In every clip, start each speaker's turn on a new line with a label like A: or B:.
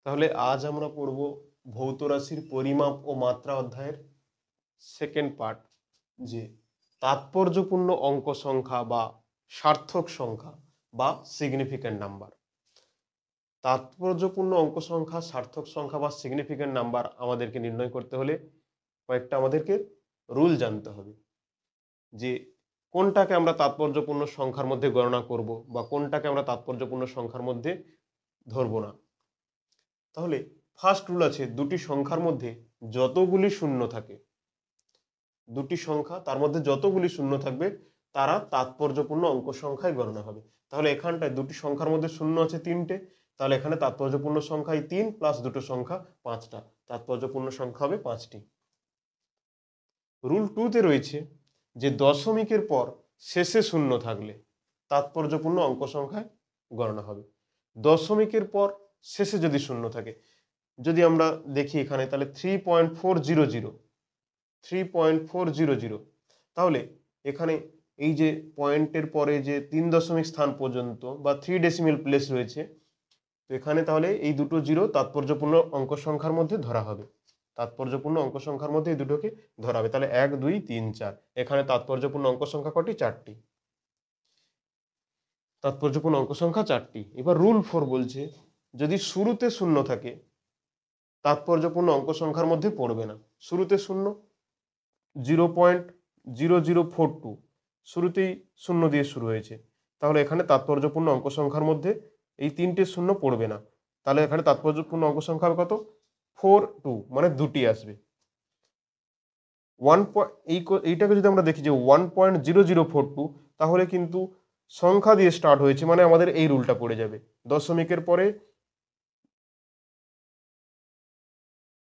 A: তাহলে আজ আমরা পড়ব ভৌত রাশির পরিমাপ ও মাত্রা অধ্যায়ের সেকেন্ড পার্ট, যে তাৎপর্যপূর্ণ অঙ্ক সংখ্যা বা সার্থক সংখ্যা বা সিগনিফিক্যান্ট নাম্বার। তাৎপর্যপূর্ণ অঙ্ক সংখ্যা, সার্থক সংখ্যা বা সিগনিফিক্যান্ট নাম্বার আমাদেরকে নির্ণয় করতে হলে কয়েকটা আমাদেরকে রুল জানতে হবে, যে কোনটাকে আমরা তাৎপর্যপূর্ণ সংখ্যার মধ্যে গণনা করব বা কোনটাকে আমরা তাৎপর্যপূর্ণ সংখ্যার মধ্যে ধরবো না। তাহলে ফার্স্ট রুল আছে, দুটি সংখ্যার মধ্যে যতগুলি শূন্য থাকে, দুটি সংখ্যা তার মধ্যে যতগুলি শূন্য থাকবে তারা তাৎপর্যপূর্ণ অঙ্ক সংখ্যায় গণনা হবে। তাহলে এখানটায় দুটি সংখ্যার মধ্যে শূন্য আছে তিনটে, তাহলে এখানে তাৎপর্যপূর্ণ সংখ্যা এই তিন প্লাস দুটো সংখ্যা পাঁচটা, তাৎপর্যপূর্ণ সংখ্যা হবে পাঁচটি। রুল টুতে রয়েছে যে দশমিকের পর শেষে শূন্য থাকলে তাৎপর্যপূর্ণ অঙ্ক সংখ্যায় গণনা হবে। দশমিকের পর শেষে যদি শূন্য থাকে, যদি আমরা দেখি এখানে, তাহলে 3.400, তাহলে এখানে এই যে পয়েন্টের পরে যে 3 দশমিক স্থান পর্যন্ত বা 3 ডেসিমেল প্লেস রয়েছে, তো এখানে তাহলে এই দুটো জিরো তাৎপর্যপূর্ণ অঙ্ক সংখ্যার মধ্যে ধরা হবে। তাৎপর্যপূর্ণ অঙ্ক সংখ্যার মধ্যে এই দুটোকে ধরা হবে। তাহলে 1 2 3 4, এখানে তাৎপর্যপূর্ণ অঙ্ক সংখ্যা কটি? চারটি। তাৎপর্যপূর্ণ অঙ্ক সংখ্যা চারটি। এবার রুল 4 বলছে, যদি শুরুতে শূন্য থাকে তাৎপর্যপূর্ণ অঙ্ক সংখ্যার মধ্যে পড়বে না। শুরুতে শূন্য 0.0042, শুরুতেই শূন্য দিয়ে শুরু হয়েছে, তাহলে এখানে তাৎপর্যপূর্ণ অঙ্ক সংখ্যার মধ্যে এই তিনটে শূন্য পড়বে না। তাহলে এখানে তাৎপর্যপূর্ণ অঙ্ক সংখ্যা হবে কত? 42, মানে দুটি আসবে। এইটাকে যদি আমরা দেখি যে 1.0042, তাহলে কিন্তু সংখ্যা দিয়ে স্টার্ট হয়েছে, মানে আমাদের এই রুলটা পড়ে যাবে, দশমিকের পরে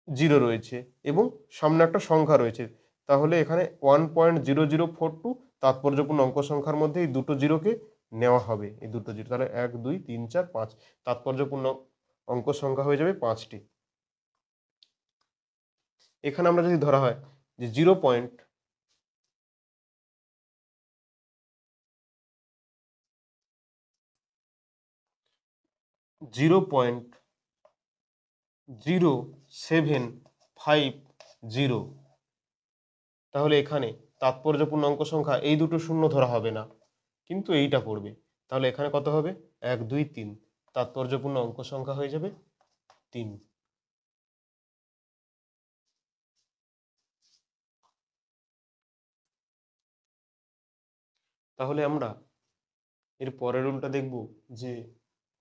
A: জিরো রয়েছে এবং সামনে একটা সংখ্যা রয়েছে, তাহলে এখানে 1.0042 তাৎপর্যপূর্ণ অঙ্ক সংখ্যার মধ্যে এই দুটো জিরোকে নেওয়া হবে, এই দুটো জিরো। তাহলে 1 2 3 4 5, তাৎপর্যপূর্ণ অঙ্ক সংখ্যা হয়ে যাবে পাঁচটি। এখানে আমরা যদি ধরা হয় যে 0.0750, তাহলে এখানে তাৎপর্যপূর্ণ অঙ্ক সংখ্যা এই দুটো শূন্য ধরা হবে না, কিন্তু এইটা পড়বে। তাহলে এখানে কত হবে? 1 2 3, তাৎপর্যপূর্ণ অঙ্ক সংখ্যা হয়ে যাবে 3। তাহলে আমরা এর পরের রুলটা দেখব, যে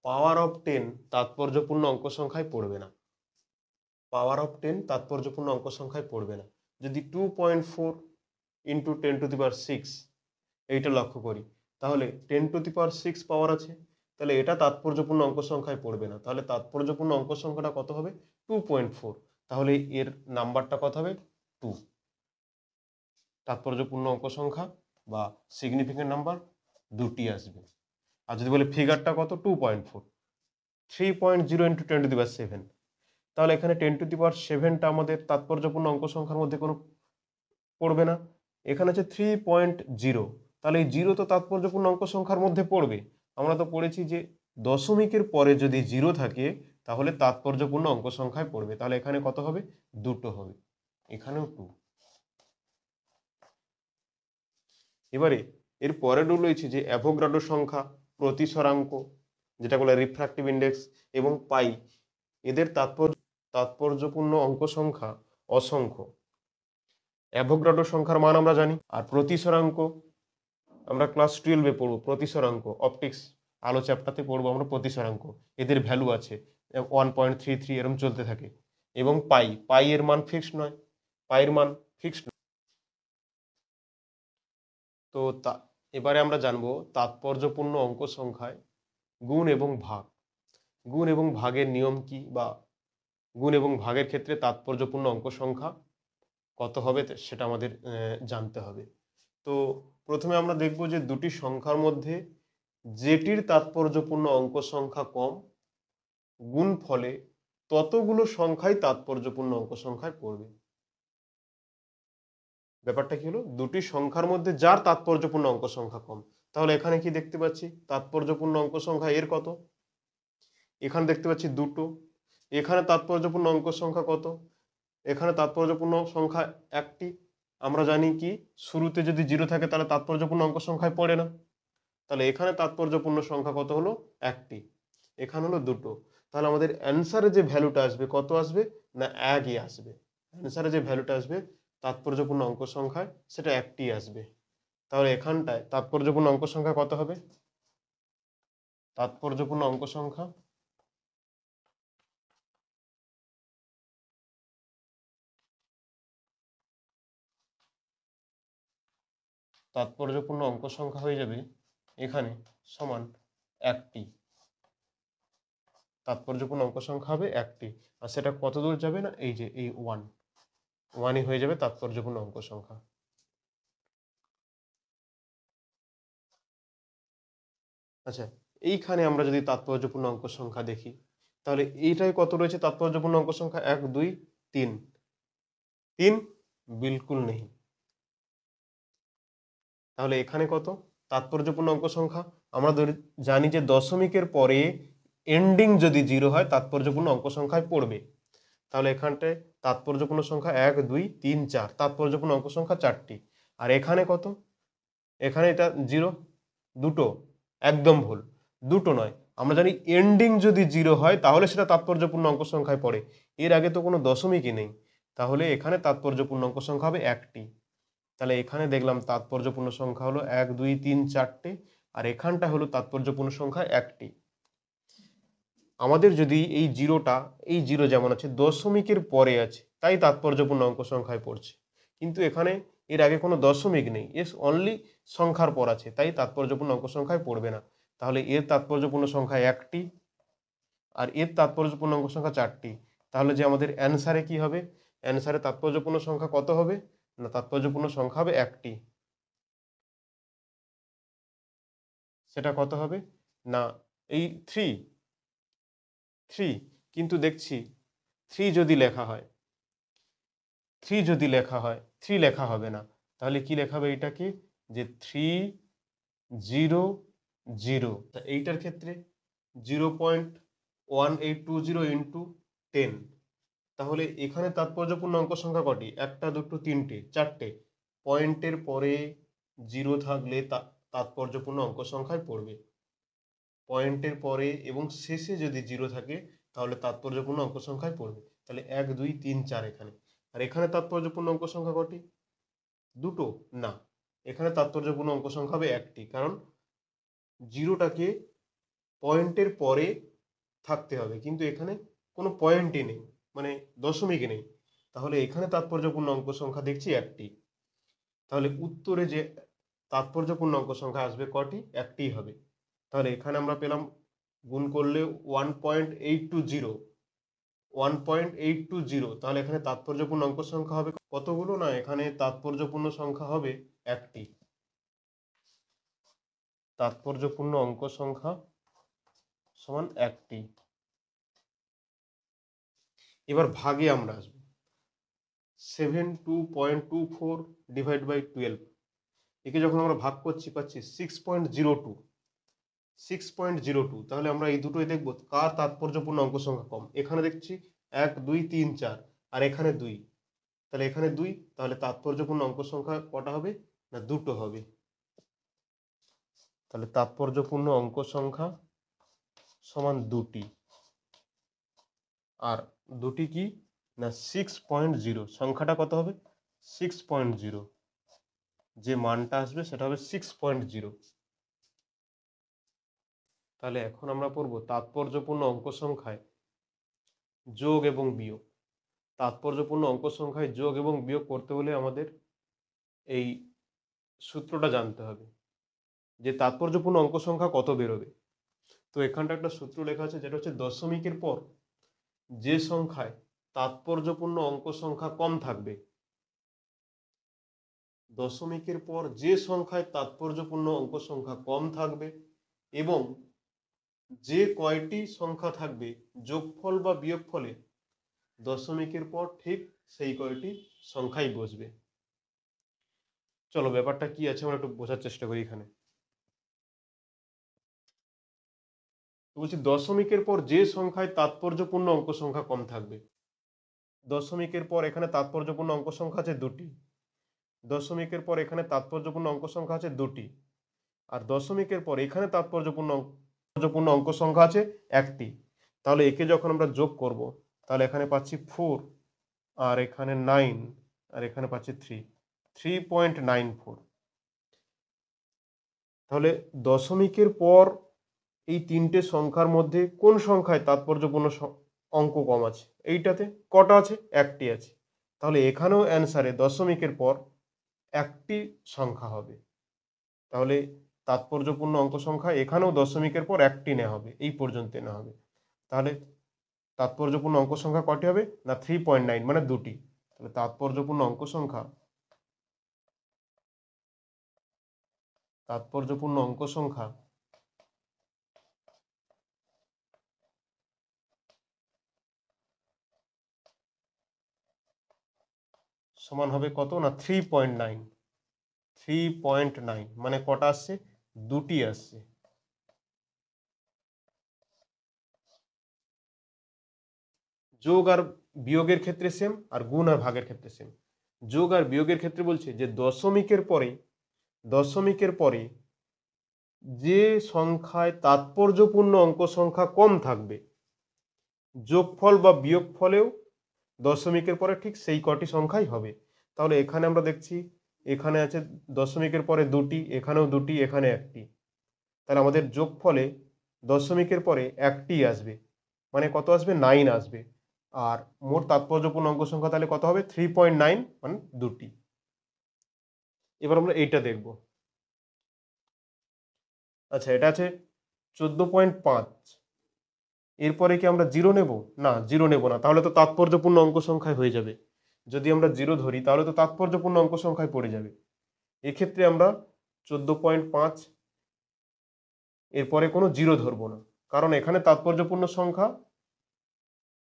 A: পাওয়ার অফ 10 তাৎপর্যপূর্ণ অঙ্ক সংখ্যায় পড়বে না। পাওয়ার অফ 10 তাৎপর্যপূর্ণ অঙ্ক সংখ্যায় পড়বে না। যদি 2.4 ইন্টু 10⁶ এইটা লক্ষ্য করি, তাহলে 10⁶ পাওয়ার আছে, তাহলে এটা তাৎপর্যপূর্ণ অঙ্ক সংখ্যায় পড়বে না। তাহলে তাৎপর্যপূর্ণ অঙ্ক সংখ্যাটা কত হবে? 2.4, তাহলে এর নাম্বারটা কত হবে? 2। তাৎপর্যপূর্ণ অঙ্ক সংখ্যা বা সিগনিফিকেন্ট নাম্বার দুটি আসবে। আর যদি বলে ফিগারটা কত? 2.4, 3.0 ইন্টু 10⁶, তাহলে এখানে 10⁶ আমাদের তাৎপর্যপূর্ণ অঙ্ক সংখ্যার মধ্যে কোনো পড়বে না। এখানে হচ্ছে 3.0, তাহলে এই জিরো তো তাৎপর্যপূর্ণ অঙ্ক সংখ্যার মধ্যে পড়বে। আমরা তো পড়েছি যে দশমিকের পরে যদি জিরো থাকে তাহলে তাৎপর্যপূর্ণ অঙ্ক সংখ্যায় পড়বে। তাহলে এখানে কত হবে? দুটো হবে, এখানেও 2। এবারে এর পরের রুল রয়েছে যে অ্যাভোগাড্রো সংখ্যা, প্রতিসরাঙ্ক যেটা বলে রিফ্র্যাক্টিভ ইন্ডেক্স, এবং পাই, এদের তাৎপর্যপূর্ণ অঙ্ক সংখ্যা অসংখ্য। অ্যাভোগাড্রো সংখ্যার মান আমরা জানি, আর প্রতিসরাঙ্ক আমরা ক্লাস 12-এ পড়বো। প্রতিসরাঙ্ক অপটিক্স আলো চ্যাপ্টারতে পড়বো আমরা প্রতিসরাঙ্ক, এদের ভ্যালু আছে 1.33 এরম চলতে থাকে। এবং পাই এর মান ফিক্সড নয়, পাইয়ের মান ফিক্সড। তো এবারে আমরা জানবো তাৎপর্যপূর্ণ অঙ্ক সংখ্যায় গুণ এবং ভাগ। গুণ এবং ভাগের নিয়ম কি, বা গুণ এবং ভাগের ক্ষেত্রে তাৎপর্যপূর্ণ অঙ্ক সংখ্যা কত হবে সেটা আমাদের জানতে হবে। তো প্রথমে আমরা দেখব যে দুটি সংখ্যার মধ্যে যেটির তাৎপর্যপূর্ণ অঙ্ক সংখ্যা কম, গুণ ফলে ততগুলো সংখ্যাই তাৎপর্যপূর্ণ অঙ্ক সংখ্যায় পড়বে। ব্যাপারটা কি হলো? দুটি সংখ্যার মধ্যে যার তাৎপর্যপূর্ণ অঙ্ক সংখ্যা কম, তাহলে এখানে কি দেখতে পাচ্ছি? তাৎপর্যপূর্ণ অঙ্ক সংখ্যা এর কত? এখানে দেখতে পাচ্ছি দুটো, এখানে তাৎপর্যপূর্ণ অঙ্ক সংখ্যা কত? এখানে তাৎপর্যপূর্ণ সংখ্যা একটি। আমরা জানি কি শুরুতে যদি 0 থাকে তাহলে তাৎপর্যপূর্ণ অঙ্ক সংখ্যায় পড়ে না। তাহলে এখানে তাৎপর্যপূর্ণ সংখ্যা কত হলো? একটি। এখানে হলো দুটো। তাহলে আমাদের অ্যান্সারে যে ভ্যালুটা আসবে কত আসবে? না 1ই আসবে। অ্যান্সারে যে ভ্যালুটা আসবে তাৎপর্যপূর্ণ অঙ্ক সংখ্যায় সেটা একটি আসবে। তাহলে এখানটায় তাৎপর্যপূর্ণ অঙ্ক সংখ্যা কত হবে? তাৎপর্যপূর্ণ অঙ্ক সংখ্যা তাৎপর্যপূর্ণ অঙ্ক সংখ্যা হয়ে যাবে এখানে সমান একটি। তাৎপর্যপূর্ণ অঙ্ক সংখ্যা হবে একটি। আর সেটা কত দূর যাবে? না এই যে এই 1ই হয়ে যাবে তাৎপর্যপূর্ণ অঙ্ক সংখ্যা। আচ্ছা, এইখানে আমরা যদি তাৎপর্যপূর্ণ অঙ্ক সংখ্যা দেখি তাহলে এইটাই কত রয়েছে তাৎপর্যপূর্ণ অঙ্ক সংখ্যা? 1 2 3। 3 বিলকুল নেই। তাহলে এখানে কত তাৎপর্যপূর্ণ অঙ্ক সংখ্যা? আমরা জানি যে দশমিকের পরে এন্ডিং যদি 0 হয় তাৎপর্যপূর্ণ অঙ্ক সংখ্যায় পড়বে। তাহলে এখানটায় তাৎপর্যপূর্ণ সংখ্যা 1 2 3 4, তাৎপর্যপূর্ণ অঙ্ক সংখ্যা 4টি। আর এখানে কত? এখানে এটা 0, দুটো, একদম ভুল, দুটো নয়। আমরা জানি এন্ডিং যদি 0 হয় তাহলে সেটা তাৎপর্যপূর্ণ অঙ্ক সংখ্যায় পড়ে। এর আগে তো কোনো দশমিকই নেই। তাহলে এখানে তাৎপর্যপূর্ণ অঙ্ক সংখ্যা হবে একটি। তাহলে এখানে দেখলাম তাৎপর্যপূর্ণ সংখ্যা হলো 1 2 3 4টে, আর এখানটা হলো তাৎপর্যপূর্ণ সংখ্যা একটি। আমাদের যদি এই জিরোটা, এই জিরো যেমন আছে দশমিকের পরে আছে তাই তাৎপর্যপূর্ণ অঙ্ক সংখ্যায় পড়ছে, কিন্তু এখানে এর আগে কোনো দশমিক নেই, এস অনলি সংখ্যার পর আছে তাই তাৎপর্যপূর্ণ অঙ্ক সংখ্যায় পড়বে না। তাহলে এর তাৎপর্যপূর্ণ সংখ্যা একটি আর এর তাৎপর্যপূর্ণ অঙ্ক সংখ্যা 4টি। তাহলে যে আমাদের অ্যান্সারে কি হবে? অ্যান্সারে তাৎপর্যপূর্ণ সংখ্যা কত হবে? না তাৎপর্যপূর্ণ সংখ্যা হবে একটি। সেটা কত হবে? না এই 3, কিন্তু দেখছি 3 যদি লেখা হয়, 3 লেখা হবে না। তাহলে কি লেখা হবে এটাকে? যে 3 0 0। এইটার ক্ষেত্রে 0.1820 ইন্টু 10। তাহলে এখানে তাৎপর্যপূর্ণ অঙ্ক সংখ্যা কটি? একটা, দুটো, তিনটে, চারটে। পয়েন্টের পরে 0 থাকলে তাৎপর্যপূর্ণ অঙ্ক সংখ্যায় পড়বে। পয়েন্টের পরে এবং শেষে যদি 0 থাকে তাহলে তাৎপর্যপূর্ণ অঙ্ক সংখ্যায় পড়বে। তাহলে 1 2 3 4 এখানে। আর এখানে তাৎপর্যপূর্ণ অঙ্ক সংখ্যা কটি? দুটো? না, এখানে তাৎপর্যপূর্ণ অঙ্ক সংখ্যা হবে একটি, কারণ জিরোটাকে পয়েন্টের পরে থাকতে হবে, কিন্তু এখানে কোনো পয়েন্টই নেই, মানে দশমিক নেই। তাহলে এখানে তাৎপর্যপূর্ণ অঙ্ক সংখ্যা দেখছি একটি। তাহলে উত্তরে যে তাৎপর্যপূর্ণ অঙ্ক সংখ্যা আসবে কটি? একটিই হবে। তাহলে এখানে আমরা পেলাম গুণ করলে 1.820, 1.820। তাহলে এখানে তাৎপর্যপূর্ণ অঙ্ক সংখ্যা হবে কতগুলো? না এখানে তাৎপর্যপূর্ণ সংখ্যা হবে একটি। তাৎপর্যপূর্ণ অঙ্ক সংখ্যা সমান একটি। এবার ভাগে আমরা আসবো। 72.24 ডিভাইড বাই 12, একে যখন আমরা ভাগ করছি পাচ্ছি 6.02। 6.02। তাহলে আমরা এই দুটোই দেখবো কার তাৎপর্যপূর্ণ অঙ্ক সংখ্যা কম। এখানে দেখছি 1 2 3 4 আর এখানে 2, তাহলে এখানে 2, তাহলে তাৎপর্যপূর্ণ অঙ্ক সংখ্যা কটা হবে? না দুটো হবে। তাহলে তাৎপর্যপূর্ণ অঙ্ক সংখ্যা সমান দুটি। আর দুটি কি? না 6.0। সংখ্যাটা কত হবে? 6.0। যে মানটা আসবে সেটা হবে 6.0। তাহলে এখন আমরা পড়ব তাৎপর্যপূর্ণ অঙ্ক সংখ্যায় যোগ এবং বিয়োগ। তাৎপর্যপূর্ণ অঙ্ক সংখ্যায় যোগ এবং বিয়োগ করতে হলে আমাদের এই সূত্রটা জানতে হবে যে তাৎপর্যপূর্ণ অঙ্ক সংখ্যা কত বেরোবে। তো এখানটা একটা সূত্র লেখা আছে, যেটা হচ্ছে দশমিকের পর যে সংখ্যায় তাৎপর্যপূর্ণ অঙ্ক সংখ্যা কম থাকবে, দশমিকের পর যে সংখ্যায় তাৎপর্যপূর্ণ অঙ্ক সংখ্যা কম থাকবে এবং যে কয়টি সংখ্যা থাকবে যোগফল বা বিয়োগফলে দশমিকের পর ঠিক সেই কয়টি সংখ্যাই বসবে। চলো ব্যাপারটা কি আছে আমরা একটু বোঝার চেষ্টা করি এখানে। বলছি দশমিকের পর যে সংখ্যায় তাৎপর্যপূর্ণ অঙ্ক সংখ্যা কম থাকবে। দশমিকের পর এখানে তাৎপর্যপূর্ণ অঙ্ক সংখ্যা আছে দুটি, দশমিকের পর এখানে তাৎপর্যপূর্ণ অঙ্ক সংখ্যা আছে দুটি, আর দশমিকের পর এখানে তাৎপর্যপূর্ণ অঙ্ক সংখ্যা আছে একটি। তাহলে একে যখন আমরা যোগ করব তাহলে এখানে পাচ্ছি 4, আর এখানে 9, আর এখানে পাচ্ছি 3.94। তাহলে দশমিকের পর এই তিনটে সংখ্যার মধ্যে কোন সংখ্যায় তাৎপর্যপূর্ণ অঙ্ক কম আছে? এইটাতে কটা আছে? একটি আছে। তাহলে এখানেও অ্যান্সারে দশমিকের পর একটি সংখ্যা হবে। তাহলে তাৎপর্যপূর্ণ অঙ্ক সংখ্যা এখানেও দশমিকের পর একটি নেওয়া হবে, এই পর্যন্ত নেওয়া হবে। তাহলে তাৎপর্যপূর্ণ অঙ্ক সংখ্যা কটি হবে? না 3.9, মানে দুটি। তাহলে তাৎপর্যপূর্ণ অঙ্ক সংখ্যা সমান হবে কত? না 3.9, মানে কটা আসছে? দুটি আসছে। যোগ আর বিয়োগের ক্ষেত্রে সেম, আর গুণ আর ভাগের ক্ষেত্রে সেম। যোগ আর বিয়োগের ক্ষেত্রে বলছে যে দশমিকের পরে যে সংখ্যায় তাৎপর্যপূর্ণ অঙ্ক সংখ্যা কম থাকবে, যোগফল বা বিয়োগফলেও দশমিকের পরে ঠিক সেই কটি সংখ্যাই হবে। তাহলে এখানে আমরা দেখছি এখানে আছে দশমিকের পরে দুটি, এখানেও দুটি, এখানে একটি। তাহলে আমাদের যোগফলে দশমিকের পরে একটি আসবে, মানে কত আসবে? 9 আসবে। আর মোট তাৎপর্যপূর্ণ অঙ্ক সংখ্যা তাহলে কত হবে? 3.9, মানে দুটি। এবার আমরা এইটা দেখব। আচ্ছা, এটা আছে 14.5। এরপরে কি আমরা জিরো নেব? না, জিরো নেব না, তাহলে তো তাৎপর্যপূর্ণ অঙ্ক সংখ্যায় হয়ে যাবে। যদি আমরা জিরো ধরি তাহলে তো তাৎপর্যপূর্ণ অঙ্ক সংখ্যায় পড়ে যাবে। এক্ষেত্রে আমরা 14.5 এরপরে কোনো জিরো ধরবো না, কারণ এখানে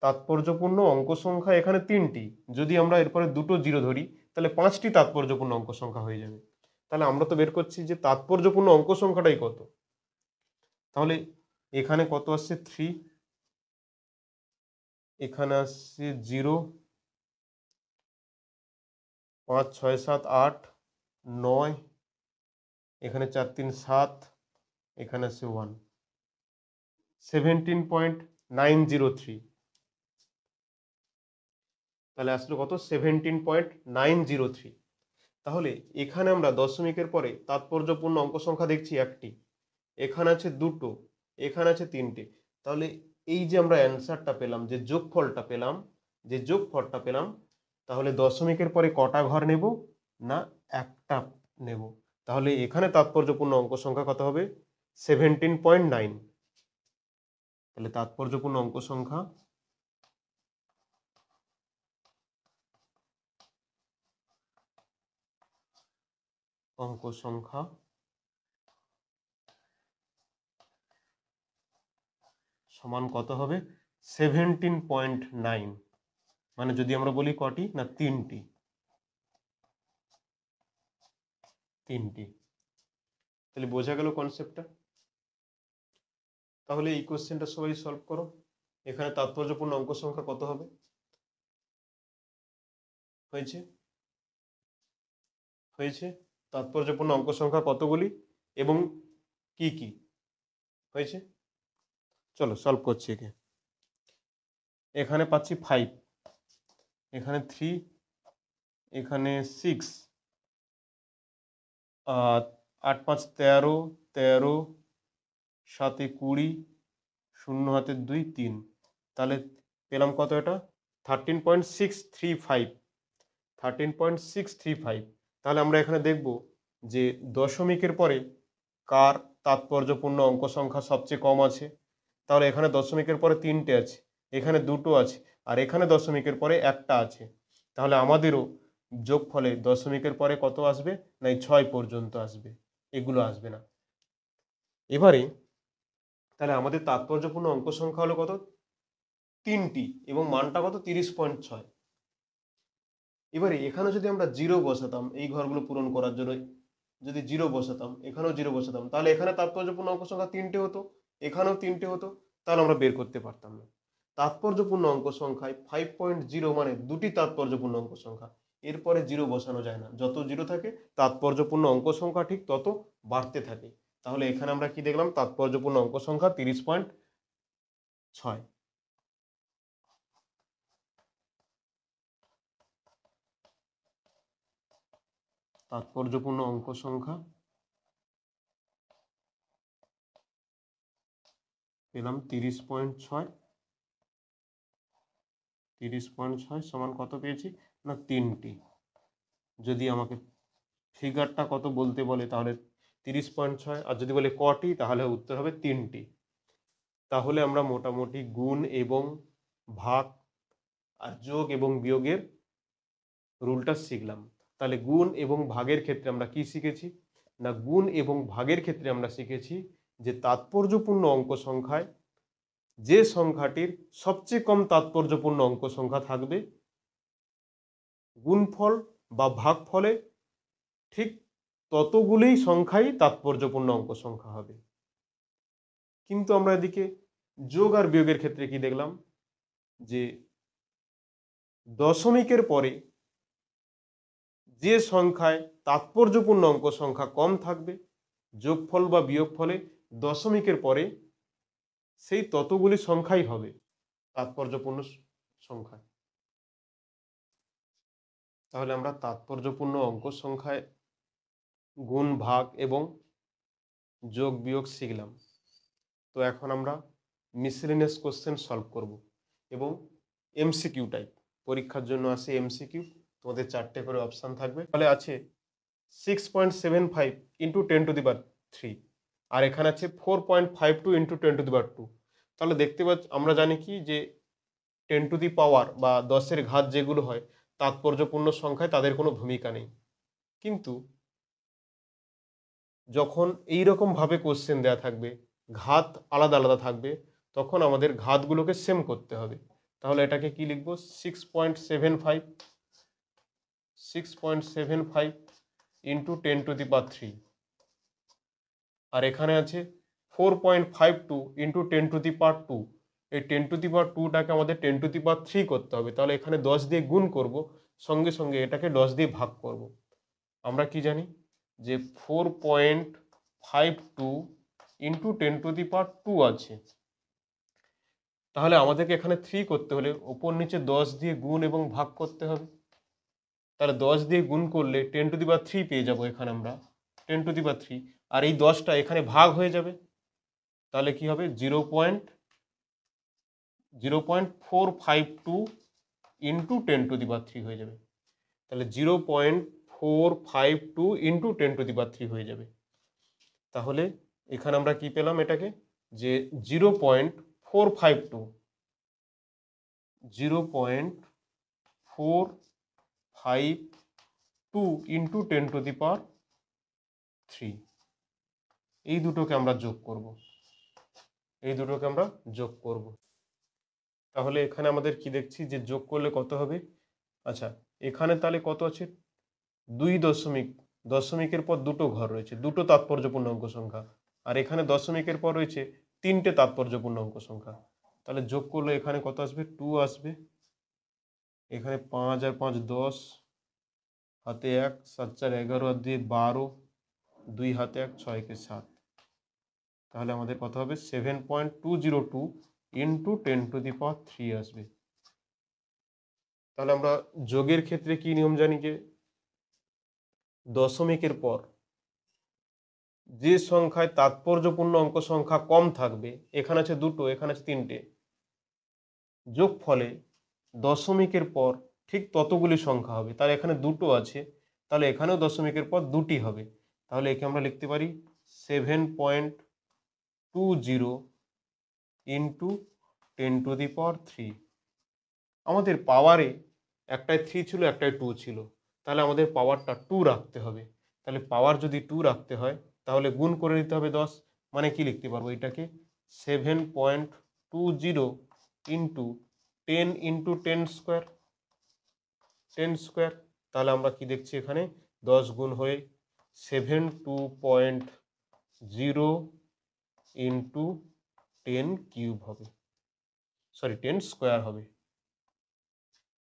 A: তাৎপর্যপূর্ণ অঙ্ক সংখ্যা এখানে তিনটি। যদি আমরা এরপরে দুটো জিরো ধরি তাহলে 5টি তাৎপর্যপূর্ণ অঙ্ক সংখ্যা হয়ে যাবে। তাহলে আমরা তো বের করছি যে তাৎপর্যপূর্ণ অঙ্ক সংখ্যাটাই কত। তাহলে এখানে কত আসছে? 3, এখানে আসছে 0, 5, 6, 7, 8, 9, এখানে 4, 3, 7, এখানে আসছে 1, 17.903। তাহলে আসলো কত? 17.903। তাহলে এখানে আমরা দশমিকের পরে তাৎপর্যপূর্ণ অঙ্ক সংখ্যা দেখছি একটি, এখানে আছে দুটো, এখানে আছে তিনটে। তাহলে এই যে আমরা অ্যান্সারটা পেলাম, যে যোগফলটা পেলাম, তাহলে দশমিকের পরে কটা ঘর নেব? না, একটা নেব। তাহলে এখানে তাৎপর্যপূর্ণ অঙ্ক সংখ্যা কত হবে? 17.9। তাহলে তাৎপর্যপূর্ণ অঙ্ক সংখ্যা সমান কত হবে? 17.9, মানে যদি আমরা বলি কটি? না, তিনটি। তাহলে বোঝা গেল কনসেপ্টটা। তাহলে এই কোশ্চেনটা সবাই সলভ করো। এখানে তাৎপর্যপূর্ণ অঙ্ক সংখ্যা কত হবে? হয়েছে তাৎপর্যপূর্ণ অঙ্ক সংখ্যা কতগুলি এবং কি কি হয়েছে? চলো সলভ করছি একে। এখানে পাচ্ছি 5, এখানে 3, এখানে 6, 8, 5, 13, 13, 7, 20, 0 হাতে 2, 3। তাহলে পেলাম কত? এটা 13.635। তাহলে আমরা এখানে দেখব যে দশমিকের পরে কার তাৎপর্যপূর্ণ অঙ্ক সংখ্যা সবচেয়ে কম আছে। তাহলে এখানে দশমিকের পরে তিনটে আছে, এখানে দুটো আছে, আর এখানে দশমিকের পরে একটা আছে। তাহলে আমাদেরও যোগফলে দশমিকের পরে কত আসবে? না, 6 পর্যন্ত আসবে, এগুলো আসবে না। এবারে তাহলে আমাদের তাৎপর্যপূর্ণ অঙ্ক সংখ্যা হলো কত? তিনটি, এবং মানটা কত? 30.6। এবারে এখানে যদি আমরা জিরো বসাতাম, এই ঘরগুলো পূরণ করার জন্য যদি জিরো বসাতাম, এখানেও জিরো বসাতাম, তাহলে এখানে তাৎপর্যপূর্ণ অঙ্ক সংখ্যা তিনটে হতো, এখানেও 3টে হতো, তাহলে আমরা বের করতে পারতাম না। তাৎপর্যপূর্ণ অঙ্ক সংখ্যায় 5.0 মানে দুটি তাৎপর্যপূর্ণ অঙ্ক সংখ্যা, এরপরে জিরো বসানো যায় না। যত জিরো থাকে তাৎপর্যপূর্ণ অঙ্ক সংখ্যা ঠিক তত বাড়তে থাকে। তাহলে এখানে আমরা কি দেখলাম, তাৎপর্যপূর্ণ অঙ্ক সংখ্যা 30.6। তাৎপর্যপূর্ণ অঙ্ক সংখ্যা পেলাম 30.6। 30.6 সমান কত পেয়েছি না 3টি। যদি আমাকে ফিগারটা কত বলতে বলে তাহলে 30.6, আর যদি বলে কটি তাহলে উত্তর হবে 3টি। তাহলে আমরা মোটামুটি গুণ এবং ভাগ আর যোগ এবং বিয়োগের রুলটা শিখলাম। তাহলে গুণ এবং ভাগের ক্ষেত্রে আমরা কি শিখেছি না, গুণ এবং ভাগের ক্ষেত্রে আমরা শিখেছি যে তাৎপর্যপূর্ণ অঙ্ক সংখ্যায় যে সংখ্যাটির সবচেয়ে কম তাৎপর্যপূর্ণ অঙ্ক সংখ্যা থাকবে, গুণফল বা ভাগফলে ঠিক ততগুলোই সংখ্যাই তাৎপর্যপূর্ণ অঙ্ক সংখ্যা হবে। কিন্তু আমরা এদিকে যোগ আর বিয়োগের ক্ষেত্রে কি দেখলাম, যে দশমিকের পরে যে সংখ্যায় তাৎপর্যপূর্ণ অঙ্ক সংখ্যা কম থাকবে, যোগফল বা বিয়োগফলে দশমিকের পরে সেই ততগুলি সংখ্যাই হবে তাৎপর্যপূর্ণ সংখ্যা। তাহলে আমরা তাৎপর্যপূর্ণ অঙ্ক সংখ্যায় গুণ ভাগ এবং যোগ বিয়োগ শিখলাম। তো এখন আমরা মিসেলেনিয়াস কোশ্চেন সলভ করব এবং এমসিকিউ টাইপ, পরীক্ষার জন্য আসে এমসিকিউ। তোমাদের 4টে করে অপশান থাকবে। তাহলে আছে 6.75 ইন্টু 10⁻³ আর এখানে আছে 4.52 ইন্টু 10⁻²। তাহলে দেখতে পাচ্ছি, আমরা জানি কি যে 10⁻, বা 10-এর ঘাত যেগুলো হয় তাৎপর্যপূর্ণ সংখ্যায় তাদের কোনো ভূমিকা নেই। কিন্তু যখন এইরকম ভাবে কোশ্চেন দেয়া থাকবে, ঘাত আলাদা আলাদা থাকবে, তখন আমাদের ঘাতগুলোকে সেম করতে হবে। তাহলে এটাকে কি লিখবো, 6.75 ইন্টু 10⁻³ আর এখানে আছে 4.52 ইন্টু 10⁻²। এই 10⁻²টাকে আমাদের 10⁻³ করতে হবে। তাহলে এখানে 10 দিয়ে গুণ করব, সঙ্গে সঙ্গে এটাকে 10 দিয়ে ভাগ করব। আমরা কি জানি যে 4.52 ইন্টু 10⁻² আছে। তাহলে আমাদেরকে এখানে 3 করতে হলে ওপর নিচে 10 দিয়ে গুণ এবং ভাগ করতে হবে। তাহলে 10 দিয়ে গুণ করলে 10⁻³ পেয়ে যাব এখানে আমরা 10⁻³, আর এই 10টা এখানে ভাগ হয়ে যাবে। তাহলে কি হবে 0.452 ইন্টু 10⁻³ হয়ে যাবে। তাহলে 0.452 ইন্টু 10⁻³ হয়ে যাবে। তাহলে এখানে আমরা কি পেলাম, এটাকে যে 0.452 ইন্টু 10⁻³ এই দুটোকে আমরা যোগ করব। তাহলে এখানে আমাদের কি দেখছি যে যোগ করলে কত হবে। আচ্ছা, এখানে তাহলে কত আছে, 2 দশমিক, দশমিকের পর দুটো ঘর রয়েছে, দুটো তাৎপর্যপূর্ণ অঙ্ক সংখ্যা, আর এখানে দশমিকের পর রয়েছে 3টে তাৎপর্যপূর্ণ অঙ্ক সংখ্যা। তাহলে যোগ করলে এখানে কত আসবে, 2 আসবে। এখানে 5 আর 5 10, হাতে 1, 7 4 11, আর 2 12, 2 হাতে 1, 6 কে 7। তাহলে আমাদের কত হবে 7.202 ইন্টু 10⁻³ আসবে। তাহলে আমরা যোগের ক্ষেত্রে কি নিয়ম জানি, যে দশমিকের পর যে সংখ্যায় তাৎপর্যপূর্ণ অঙ্ক সংখ্যা কম থাকবে, এখানে আছে দুটো, এখানে আছে 3টে, যোগফলে দশমিকের পর ঠিক ততগুলি সংখ্যা হবে। তাহলে এখানে দুটো আছে, তাহলে এখানেও দশমিকের পর দুটি হবে। তাহলে একে আমরা লিখতে পারি 7.20 ইন্টু 10⁻³। আমাদের পাওয়ারে একটাই 3 ছিল, একটাই 2 ছিল, তাহলে আমাদের পাওয়ারটা 2 রাখতে হবে। তাহলে পাওয়ার যদি 2 রাখতে হয় তাহলে গুণ করে নিতে হবে 10, মানে কি লিখতে পারবো এটাকে 7.20 ইন্টু 10 ইন্টু 10 স্কোয়ার, 10 স্কোয়ার। তাহলে আমরা কি দেখছি এখানে 10 গুণ হয়ে 72.0 ইন্টু 10 কিউব হবে, সরি 10 স্কোয়ার হবে।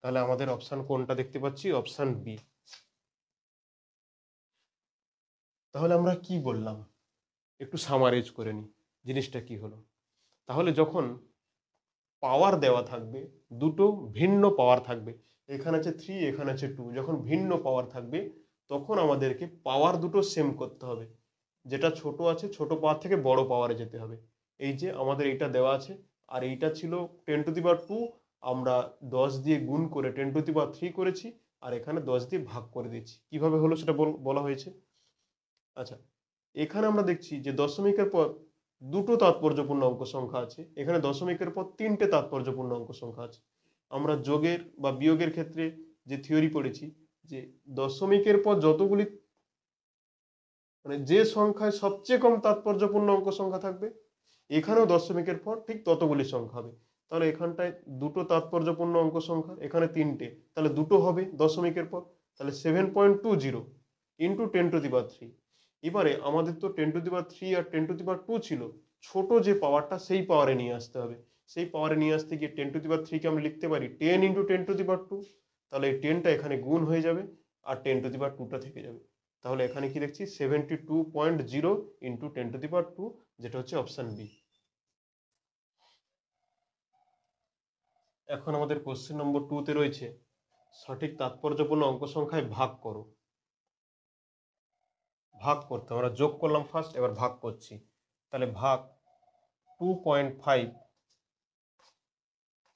A: তাহলে আমাদের অপশান কোনটা দেখতে পাচ্ছি? Option B. তাহলে আমরা কি বললাম একটু সামারাইজ করে নিই জিনিসটা কি হলো। তাহলে যখন পাওয়ার দেওয়া থাকবে, দুটো ভিন্ন পাওয়ার থাকবে, এখানে আছে 3 এখানে আছে 2, যখন ভিন্ন পাওয়ার থাকবে তখন আমাদেরকে পাওয়ার দুটো সেম করতে হবে। যেটা ছোট আছে ছোট পাওয়ার থেকে বড় পাওয়ারে যেতে হবে। এই যে আমাদের এইটা দেওয়া আছে, আর এইটা ছিল 10⁻², আমরা 10 দিয়ে গুণ করে 10⁻³ করেছি, আর এখানে 10 দিয়ে ভাগ করে দিয়েছি। কিভাবে হলো সেটা বলা হয়েছে। আচ্ছা, এখানে আমরা দেখছি যে দশমিকের পর দুটো তাৎপর্যপূর্ণ অঙ্ক সংখ্যা আছে, এখানে দশমিকের পর 3টে তাৎপর্যপূর্ণ অঙ্ক সংখ্যা আছে। আমরা যোগের বা বিয়োগের ক্ষেত্রে যে থিওরি পড়েছি যে দশমিকের পর যতগুলি, মানে যে সংখ্যায় সবচেয়ে কম তাৎপর্যপূর্ণ অঙ্ক সংখ্যা থাকবে, এখানেও দশমিকের পর ঠিক ততগুলি সংখ্যা হবে। তাহলে এখানটায় দুটো তাৎপর্যপূর্ণ অঙ্ক সংখ্যা, এখানে 3টে, তাহলে দুটো হবে দশমিকের পর, তাহলে 7.20 ইন্টু 10⁻³। এবারে আমাদের তো 10⁻³ আর 10⁻² ছিল, ছোট যে পাওয়ারটা সেই পাওয়ারে নিয়ে আসতে হবে। সেই পাওয়ারে নিয়ে আসতে গিয়ে 10⁻³ কে আমরা লিখতে পারি 10 ইন্টু 10⁻², তাহলে এই 10টা এখানে গুণ হয়ে যাবে আর 10⁻²টা থেকে যাবে। তাহলে এখানে কি দেখছি 72.0 ইন্টু 10⁻², যেটা হচ্ছে অপশন বি। এখন আমাদের কোশ্চেন নম্বর 2 তে রয়েছে সঠিক তাৎপর্যপূর্ণ অঙ্ক সংখ্যায় ভাগ করো। ভাগ করতে আমরা যোগ করলাম ফার্স্ট, এবার ভাগ করছি। তাহলে ভাগ 2.5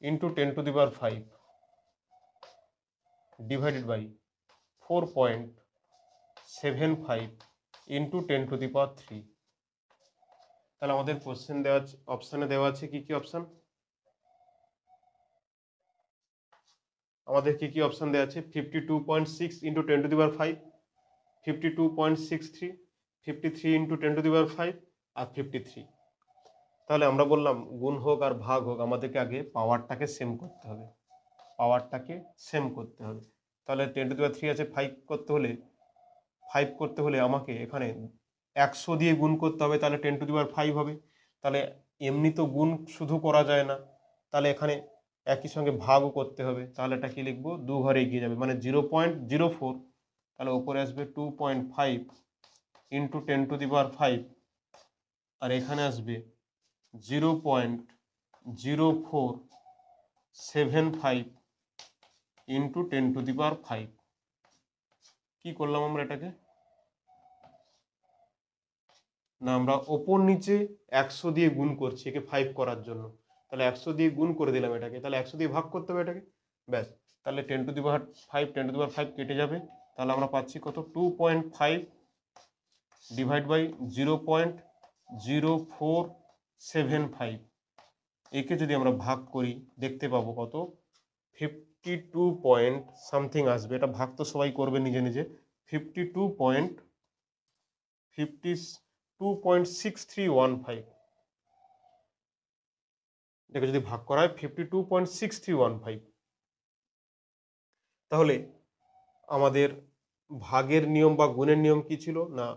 A: ইন্টু 10⁵ ডিভাইডেড বাই 4.75 ইন্টু 10⁻³। তাহলে আমাদের কোশ্চেন দেওয়া আছে, অপশানে দেওয়া আছে কি কি অপশান? আমাদের কি কি অপশান দেওয়া আছে? 52.6 ইন্টু 10⁵, 52.63, 53 ইন্টু 10⁵ আর 53। তাহলে আমরা বললাম গুণ হোক আর ভাগ হোক আমাদেরকে আগে পাওয়ারটাকে সেম করতে হবে, পাওয়ারটাকে সেম করতে হবে। তাহলে 10⁻³ আছে, 5 করতে হলে আমাকে এখানে 100 দিয়ে গুণ করতে হবে, তাহলে 10⁵ হবে। তাহলে এমনি তো গুণ শুধু করা যায় না, তাহলে এখানে একই সঙ্গে ভাগও করতে হবে। তাহলে এটা কি লিখবো? 2 ঘরে এগিয়ে যাবে, মানে 0.04। তাহলে ওপরে আসবে 2.5 ইন্টু 10⁵, আর এখানে আসবে 0.0475 ইন্টু 10⁵। কি করলাম আমরা এটাকে? না, আমরা ওপর নিচে 100 দিয়ে গুণ করছি একে 5 করার জন্য। তাহলে 100 দিয়ে গুণ করে দিলাম এটাকে, তাহলে 100 দিয়ে ভাগ করতে হবে এটাকে, ব্যাস। তাহলে 10⁵ কেটে যাবে, তাহলে আমরা পাচ্ছি কত? 2.5 ডিভাইড বাই 0.0475। একে যদি আমরা ভাগ করি দেখতে পাবো কত? 52 পয়েন্ট সামথিং আসবে। এটা ভাগ তো সবাই করবে নিজে নিজে। 52.6315। এটাকে যদি ভাগ করা হয় 52.6315, তাহলে আমাদের ভাগের নিয়ম বা গুণের নিয়ম কি ছিল? না,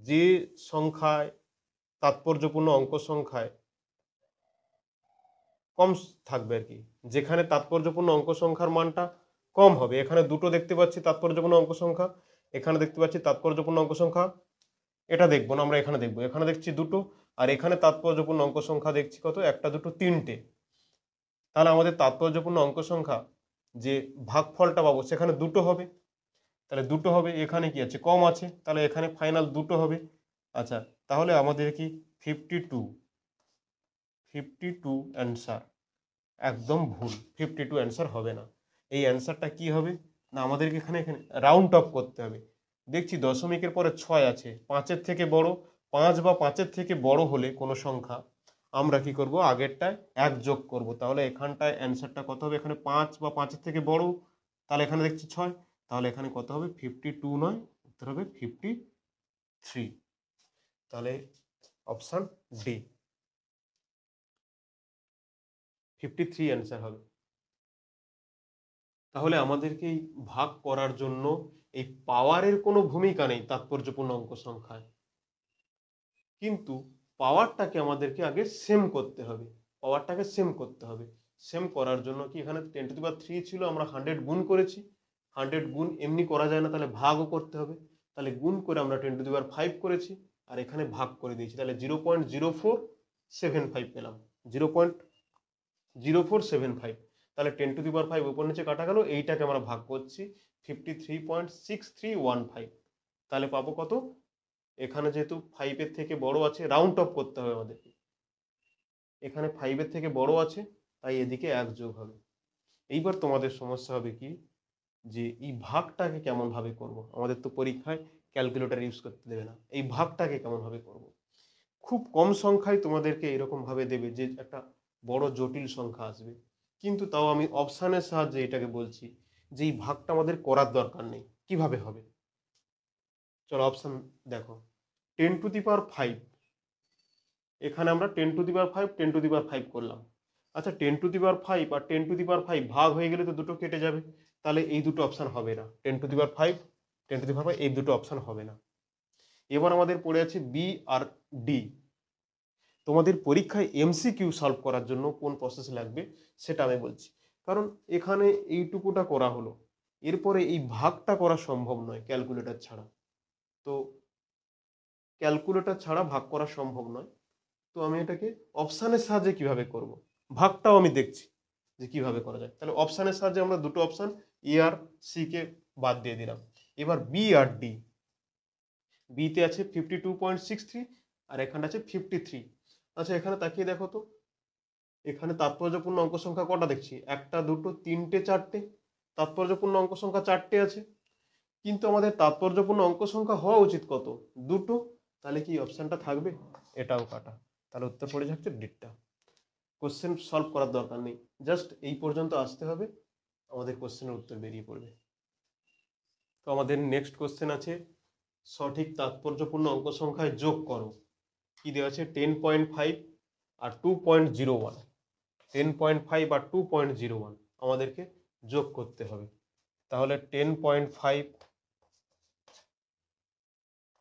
A: যে সংখ্যায় তাৎপর্যপূর্ণ অঙ্ক সংখ্যায় কম থাকবে আর কি, যেখানে তাৎপর্যপূর্ণ অঙ্ক সংখ্যার মানটা কম হবে, এখানে দুটো দেখতে পাচ্ছি তাৎপর্যপূর্ণ অঙ্ক সংখ্যা, এখানে দেখতে পাচ্ছি তাৎপর্যপূর্ণ অঙ্ক সংখ্যা, এটা দেখবো না, আমরা এখানে দেখবো, এখানে দেখছি দুটো, আর এখানে তাৎপর্যপূর্ণ অঙ্ক সংখ্যা দেখছি কত? একটা, দুটো, তিনটে। তাহলে আমাদের তাৎপর্যপূর্ণ অঙ্ক সংখ্যা যে ভাগফলটা পাবো সেখানে দুটো হবে, তাহলে দুটো হবে। এখানে কি আছে? কম আছে, তাহলে এখানে ফাইনাল দুটো হবে। আচ্ছা, তাহলে আমাদের কি 52 অ্যান্সার একদম ভুল। 52 অ্যান্সার হবে না। এই অ্যান্সারটা কি হবে? না, আমাদেরকে এখানে রাউন্ড অফ করতে হবে। দেখছি দশমিকের পরে 6 আছে, 5-এর থেকে বড়, 5 বা 5-এর থেকে বড় হলে কোনো সংখ্যা আমরা কি করব? আগেরটায় 1 যোগ করব। তাহলে এখানটায় অ্যান্সারটা কত হবে? এখানে 5 বা 5-এর থেকে বড়, তাহলে এখানে দেখছি 6, তাহলে এখানে কত হবে? 52 নয়, উত্তর হবে 53। তাহলে অপশন ডি, 53 অ্যান্সার হবে। তাহলে আমাদেরকে এই ভাগ করার জন্য এই পাওয়ারের কোনো ভূমিকা নেই তাৎপর্যপূর্ণ অঙ্ক সংখ্যায়, কিন্তু পাওয়ারটাকে আমাদেরকে আগে সেম করতে হবে, পাওয়ারটাকে সেম করতে হবে। সেম করার জন্য কি, এখানে 10⁻³ ছিল, আমরা 100 গুণ করেছি। 100 গুণ এমনি করা যায় না, তাহলে ভাগও করতে হবে। তাহলে গুণ করে আমরা 10⁵ করেছি, আর এখানে ভাগ করে দিয়েছি, তাহলে 0.0475 পেলাম। 0.0475। তাহলে 10⁵ উপর নিচে কাটা গেল, এইটাকে আমরা ভাগ করছি 53.6315। তাহলে পাবো কত? এখানে যেহেতু 5-এর থেকে বড় আছে, রাউন্ড অফ করতে হবে আমাদেরকে, এখানে 5-এর থেকে বড় আছে, তাই এদিকে 1 যোগ হবে। এইবার তোমাদের সমস্যা হবে কি, যে এই ভাগটাকে কেমন ভাবে করব। আমাদের তো পরীক্ষায় ক্যালকুলেটর ইউজ করতে দেবে না, এই ভাগটাকে কেমন ভাবে করব। খুব কম সংখ্যায় তোমাদেরকে এরকম ভাবে দেবে যে একটা বড় জটিল সংখ্যা আসবে, কিন্তু তাও আমি অপশানের সাহায্যে এটাকে বলছি যে এই ভাগটা আমাদের করার দরকার নেই, কিভাবে হবে। চলো অপশান দেখো, 10⁵। এখানে আমরা 10⁵, 10⁵ করলাম। আচ্ছা, 10⁵ আর 10⁵ ভাগ হয়ে গেলে তো দুটো কেটে যাবে, তাহলে এই দুটো অপশান হবে না। 10⁵, 10⁵, এই দুটো অপশান হবে না। এবার আমাদের পড়ে আছে বি আর ডি। তোমাদের পরীক্ষায় এমসিকিউ সলভ করার জন্য কোন প্রসেস লাগবে সেটা আমি বলছি। কারণ এখানে এইটুকুটা করা হলো, এরপরে এই ভাগটা করা সম্ভব নয় ক্যালকুলেটর ছাড়া। তো ক্যালকুলেটর ছাড়া ভাগ করা সম্ভব নয়, তো আমি এটাকে অপশানের সাহায্যে কিভাবে করব, ভাগটাও আমি দেখছি যে কিভাবে করা যায়। তাহলে অপশানের সাহায্যে আমরা দুটো option A R C K বাদ দিয়ে দিলাম। এবার বি আর ডি। বিতে আছে 52.63 আর এখানে আছে 53। আচ্ছা, এখানে তাকিয়ে দেখো তো, এখানে তাৎপর্যপূর্ণ অঙ্ক সংখ্যা কটা দেখছি? একটা, দুটো, তিনটে, চারটে। তাৎপর্যপূর্ণ অঙ্ক সংখ্যা চারটে আছে, কিন্তু আমাদের তাৎপর্যপূর্ণ অঙ্ক সংখ্যা হওয়া উচিত কত? দুটো। তাহলে কি অপশানটা থাকবে? এটাও কাটা। তাহলে উত্তর পড়ে যাচ্ছে ডিটটা। কোশ্চেন সলভ করার দরকার নেই, জাস্ট এই পর্যন্ত আসতে হবে, আমাদের কোশ্চেনের উত্তর বেরিয়ে পড়বে। তো আমাদের নেক্সট কোশ্চেন আছে, সঠিক তাৎপর্যপূর্ণ অঙ্ক সংখ্যায় যোগ করো। কি দেওয়া আছে? 10.5 আর 2.01। 10.5 আর 2.01 আমাদেরকে যোগ করতে হবে। তাহলে 10.5,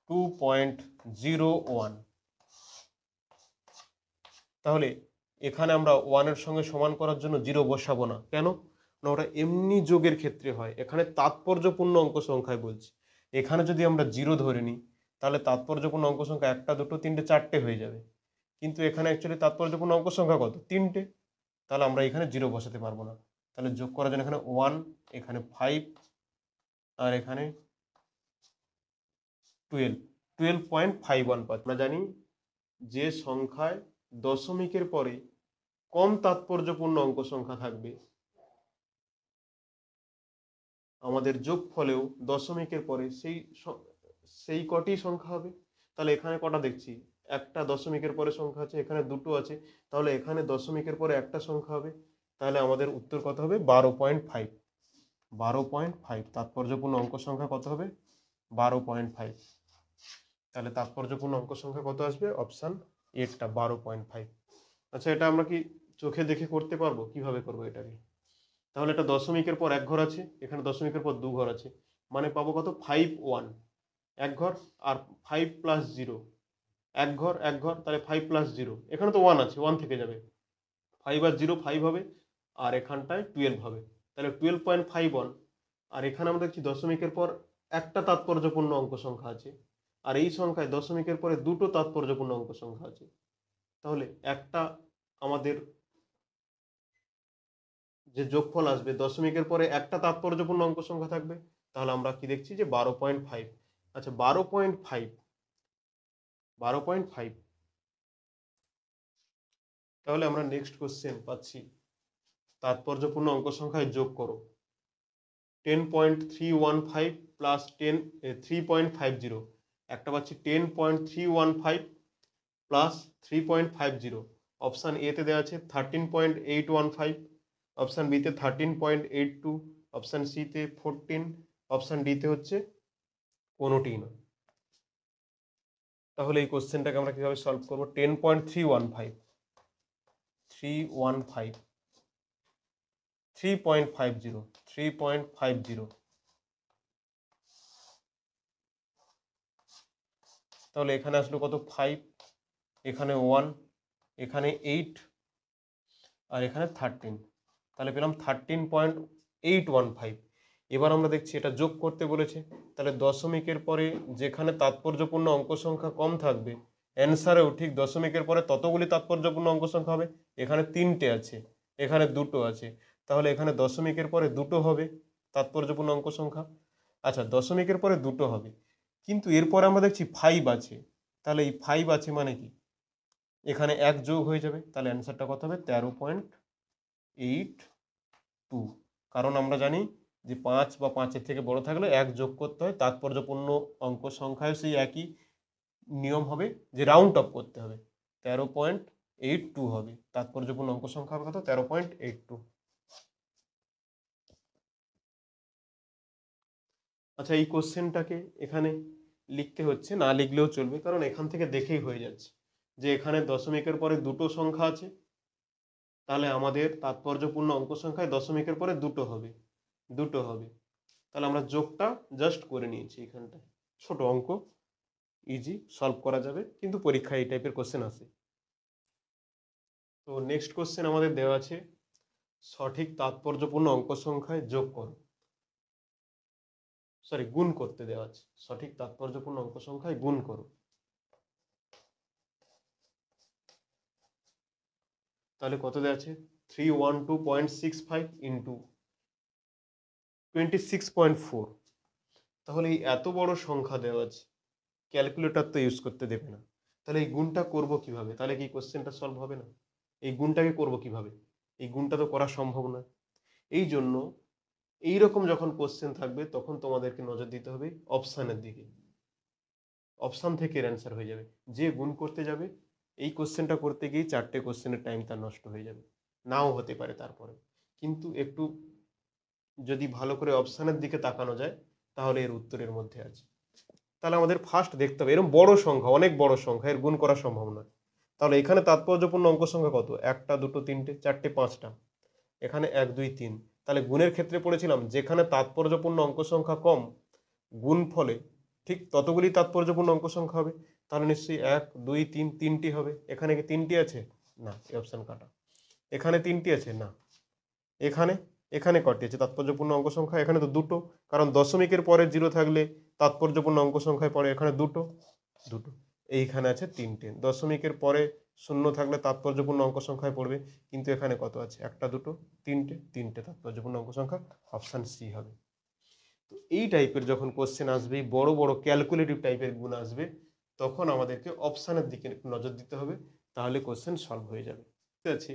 A: 2.01। তাহলে এখানে আমরা 1-এর সঙ্গে সমান করার জন্য 0 বসাবো না। কেন না, ওটা এমনি যোগের ক্ষেত্রে হয়, এখানে তাৎপর্যপূর্ণ অঙ্ক সংখ্যায় বলছি। এখানে যদি আমরা 0 ধরে নিই, তাহলে তাৎপর্যপূর্ণ অঙ্ক সংখ্যা একটা, দুটো, তিনটে, চারটে হয়ে যাবে। কিন্তু এখানে অ্যাকচুয়ালি তাৎপর্যপূর্ণ অঙ্ক সংখ্যা কত? তিনটে। তাহলে আমরা এখানে 0 বসাতে পারবো না। তাহলে যোগ করার জন্য এখানে 1, এখানে 5, আর এখানে 12.51 পাচ্ছি। আমরা জানি যে সংখ্যায় দশমিকের পরে কম তাৎপর্যপূর্ণ অঙ্ক সংখ্যা থাকবে, আমাদের যোগফলেও দশমিকের পরে সেই কটি সংখ্যা হবে। তাহলে এখানে কটা দেখছি? একটা দশমিকের পরে সংখ্যা আছে, এখানে দুটো আছে, তাহলে এখানে দশমিকের পরে একটা সংখ্যা হবে। তাহলে আমাদের উত্তর কত হবে? 12.5। 12.5 তাৎপর্যপূর্ণ অঙ্ক সংখ্যা কত হবে? 12.5। তাহলে তাৎপর্যপূর্ণ অঙ্ক সংখ্যা কত আসবে? অপশান এরটা 12.5। আচ্ছা, এটা আমরা কি চোখে দেখে করতে পারবো? কিভাবে করবো এটাকে? তাহলে এটা দশমিকের পর এক ঘর আছে, এখানে দশমিকের পর দু ঘর আছে, মানে পাবো কত? 5, 1 এক ঘর, আর 5 প্লাস 0 এক ঘর, এক ঘর, তাহলে 5 প্লাস 0, এখানে তো 1 আছে, 1 থেকে যাবে, 5 আর 0 5 হবে, আর এখানটায় 12 হবে। তাহলে 12.51। আর এখানে আমরা দেখছি দশমিকের পর একটা তাৎপর্যপূর্ণ অঙ্ক সংখ্যা আছে, আর এই সংখ্যায় দশমিকের পরে দুটো তাৎপর্যপূর্ণ অঙ্ক সংখ্যা আছে। তাহলে একটা আমাদের যে যোগফল আসবে, দশমিকের পরে একটা তাৎপর্যপূর্ণ অঙ্ক সংখ্যা থাকবে, তাহলে আমরা কি দেখছি যে 12.5। আচ্ছা, 12.5। তাহলে আমরা নেক্সট কোশ্চেন পাচ্ছি, তাৎপর্যপূর্ণ অঙ্ক সংখ্যায় যোগ করো। 10.315 প্লাস 3.50। একটা পাচ্ছি 10.315 প্লাস 3.50। অপশান এ তে দেওয়া আছে 13.815, অপশান বি তে 13.82, অপশান সি তে 14, অপশান ডি তে হচ্ছে কোনোটিই না। তাহলে এই কোশ্চেনটাকে আমরা কিভাবে সলভ করবো? 10.315, 3.50, তাহলে এখানে আসলো কত? 5, এখানে 1, এখানে 8 আর এখানে 13, তাহলে পেলাম 13.815। এবার আমরা দেখছি এটা যোগ করতে বলেছে, তাহলে দশমিকের পরে যেখানে তাৎপর্যপূর্ণ অঙ্ক সংখ্যা কম থাকবে অ্যান্সারেও ঠিক দশমিকের পরে ততগুলি তাৎপর্যপূর্ণ অঙ্ক সংখ্যা হবে। এখানে 3টে আছে, এখানে 2টো আছে, তাহলে এখানে দশমিকের পরে 2টো হবে তাৎপর্যপূর্ণ অঙ্ক সংখ্যা। আচ্ছা, দশমিকের পরে 2টো হবে, কিন্তু এরপরে আমরা দেখছি 5 আছে, তাহলে এই 5 আছে মানে কি এখানে 1 যোগ হয়ে যাবে, তাহলে অ্যান্সারটা কত হবে 13.82। কারণ আমরা জানি যে 5 বা 5-এর থেকে বড় থাকলে 1 যোগ করতে হয়, তাৎপর্যপূর্ণ অঙ্ক সংখ্যায় সেই একই নিয়ম হবে যে রাউন্ড অফ করতে হবে, 13.82 হবে তাৎপর্যপূর্ণ অঙ্ক সংখ্যা হবে কত 13.82। আচ্ছা, এই কোশ্চেনটাকে এখানে লিখতে হচ্ছে, না লিখলেও চলবে, কারণ এখান থেকে দেখেই হয়ে যাচ্ছে যে এখানে দশমিকের পরে 2টো সংখ্যা আছে, তাহলে আমাদের তাৎপর্যপূর্ণ অঙ্ক সংখ্যায় দশমিকের পরে 2টো হবে, 2টো হবে। তাহলে আমরা যোগটা জাস্ট করে নিয়েছি এখানটায়, ছোট অঙ্ক, ইজি সলভ করা যাবে, কিন্তু পরীক্ষায় এই টাইপের কোশ্চেন আসে। তো নেক্সট কোশ্চেন আমাদের দেওয়া আছে সঠিক তাৎপর্যপূর্ণ অঙ্ক সংখ্যায় যোগ করো, সরি গুণ করতে দেওয়া আছে, সঠিক তাৎপর্যপূর্ণ অঙ্ক সংখ্যায় গুণ করো। তাহলে কত দেওয়া আছে 312.65 ইন্টু 26.4। তাহলে এই এত বড় সংখ্যা দেওয়া আছে, ক্যালকুলেটর তো ইউজ করতে দেবে না, তাহলে এই গুণটা করব কিভাবে? তাহলে কি কোশ্চেনটা সলভ হবে না? এই গুণটাকে করব কিভাবে? এই গুণটা তো করা সম্ভব নয়। এই জন্য এইরকম যখন কোশ্চেন থাকবে তখন তোমাদেরকে নজর দিতে হবে অপশানের দিকে, অপশান থেকে এর অ্যান্সার হয়ে যাবে। যে গুণ করতে যাবে এই কোশ্চেনটা করতে গিয়ে 4টে কোশ্চেনের টাইম তার নষ্ট হয়ে যাবে, নাও হতে পারে তারপরে, কিন্তু একটু যদি ভালো করে অপশানের দিকে তাকানো যায় তাহলে এর উত্তরের মধ্যে আছে। তাহলে আমাদের ফার্স্ট দেখতে হবে এরকম বড় সংখ্যা, অনেক বড় সংখ্যা, এর গুণ করা সম্ভব নয়। তাহলে এখানে তাৎপর্যপূর্ণ অঙ্ক সংখ্যা কত? 1টা 2টো 3টে 4টে 5টা, এখানে 1 2 3। তাহলে গুণের ক্ষেত্রে পড়েছিলাম যেখানে তাৎপর্যপূর্ণ অঙ্ক সংখ্যা কম গুণ ফলে ঠিক ততগুলি তাৎপর্যপূর্ণ অঙ্ক সংখ্যা হবে। তাহলে নিশ্চয়ই 1 2 3 3টি হবে। এখানে কি 3টি আছে? না, এই অপশন কাটা। এখানে 3টি আছে? না। এখানে এখানে কটি আছে তাৎপর্যপূর্ণ অঙ্ক সংখ্যা? এখানে তো 2টো, কারণ দশমিকের পরে 0 থাকলে তাৎপর্যপূর্ণ অঙ্ক সংখ্যায় পড়ে এখানে 2টো, 2টো। এইখানে আছে 3টে। দশমিকের পরে 0 থাকলে তাৎপর্যপূর্ণ অঙ্ক সংখ্যায় পড়বে, কিন্তু এখানে কত আছে? 1টা 2টো 3টে, 3টে তাৎপর্যপূর্ণ অঙ্ক সংখ্যা, অপশন সি হবে। তো এই টাইপের যখন কোশ্চেন আসবে, বড় বড় ক্যালকুলেটিভ টাইপের গুণ আসবে, তখন আমাদেরকে অপশানের দিকে নজর দিতে হবে, তাহলে কোশ্চেন সলভ হয়ে যাবে। ঠিক আছে,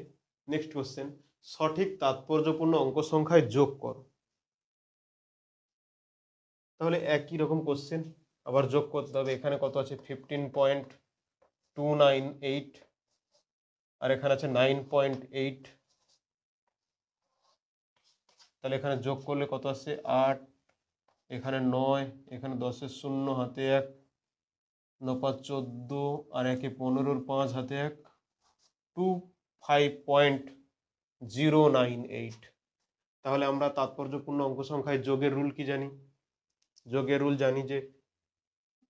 A: নেক্সট কোশ্চেন সঠিক তাৎপর্যপূর্ণ অঙ্ক সংখ্যায় যোগ করো। তাহলে একই রকম কোশ্চেন আবার যোগ করতে হবে। এখানে কত আছে? 15.298 আর এখানে আছে 9.8। তাহলে এখানে যোগ করলে কত আসছে? 8, এখানে 9, এখানে 10-এর 0 হাতে 1, 9 5 14 আর 1 15-র 5 হাতে 1, 25.098। তাহলে আমরা তাৎপর্যপূর্ণ অঙ্ক সংখ্যায় যোগের রুল কি জানি? যোগের রুল জানি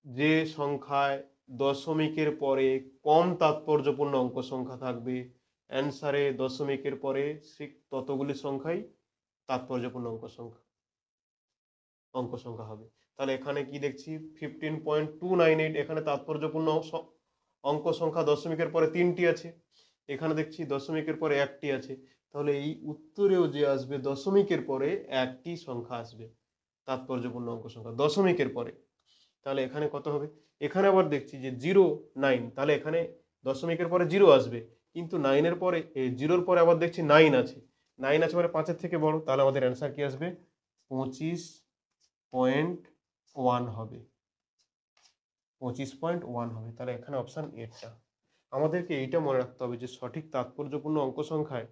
A: যে সংখ্যায় দশমিকের পরে কম তাৎপর্যপূর্ণ অঙ্ক সংখ্যা থাকবে অ্যান্সারে দশমিকের পরে ঠিক ততগুলি সংখ্যাই তাৎপর্যপূর্ণ অঙ্ক সংখ্যা হবে। তাহলে এখানে কি দেখছি? 15.298, এখানে তাৎপর্যপূর্ণ অঙ্ক সংখ্যা দশমিকের পরে 3টি আছে। এখানে দেখছি দশমিকের পরে 1টি আছে। তাহলে এই উত্তরেও যে আসবে দশমিকের পরে 1টি সংখ্যা আসবে তাৎপর্যপূর্ণ অঙ্ক সংখ্যা দশমিকের পরে। তাহলে এখানে কত হবে? এখানে আবার দেখছি যে 0 9, তাহলে এখানে দশমিকের পরে 0 আসবে, কিন্তু 9-এর পরে 0-র পরে আবার দেখছি 9 আছে। 9 আছে মানে 5-এর থেকে বড়, তাহলে আমাদের অ্যান্সার কি আসবে? 25.1 হবে, 25.1 হবে। তাহলে এখানে অপশান এটা। আমাদেরকে এইটা মনে রাখতে হবে যে সঠিক তাৎপর্যপূর্ণ অঙ্ক সংখ্যায়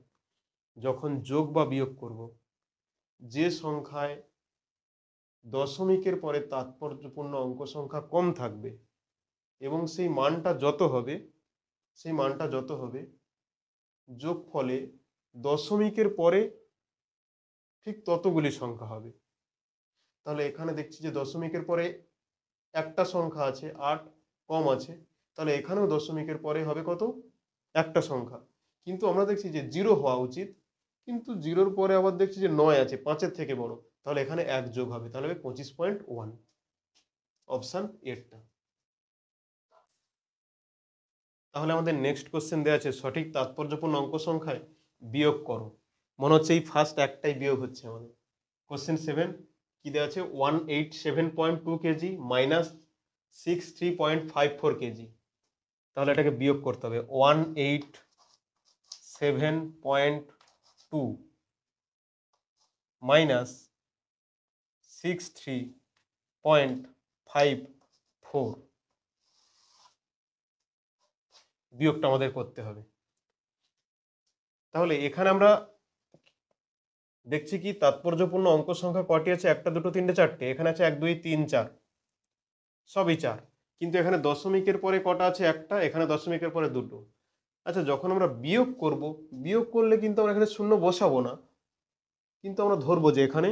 A: যখন যোগ বা বিয়োগ করব, যে সংখ্যায় দশমিকের পরে তাৎপর্যপূর্ণ অঙ্ক সংখ্যা কম থাকবে এবং সেই মানটা যত হবে যোগফলে দশমিকের পরে ঠিক ততগুলি সংখ্যা হবে। তাহলে এখানে দেখছি যে দশমিকের পরে একটা সংখ্যা আছে 8, কম আছে, তাহলে এখানেও দশমিকের পরে হবে কত, একটা সংখ্যা। কিন্তু আমরা দেখছি যে 0 হওয়া উচিত, কিন্তু 0-র পরে আবার দেখছি যে 9 আছে, 5-এর থেকে বড়, তাহলে এখানে 1 যোগ হবে, তাহলে হবে 25.1, অপশন এরটা। তাহলে আমাদের নেক্সট কোশ্চেন দেওয়া আছে সঠিক তাৎপর্যপূর্ণ অঙ্ক সংখ্যায় বিয়োগ করো। মনে হচ্ছে এই ফার্স্ট একটাই বিয়োগ হচ্ছে আমাদের। কোশ্চেন 7 কি দেওয়া আছে, 187.2 কেজি মাইনাস 63.54 কেজি। তাহলে এটাকে বিয়োগ করতে হবে। 187.2 মাইনাস 63.54, বিয়োগটা আমাদের করতে হবে। তাহলে এখানে আমরা দেখছি কি তাৎপর্যপূর্ণ অঙ্ক সংখ্যা কটি আছে, একটা দুটো তিনটে চারটে, এখানে আছে 1 2 3 4, সবই 4। কিন্তু এখানে দশমিকের পরে কটা আছে, একটা, এখানে দশমিকের পরে দুটো। আচ্ছা, যখন আমরা বিয়োগ করব, বিয়োগ করলে কিন্তু আমরা এখানে শূন্য বসাবো না, কিন্তু আমরা ধরবো যে এখানে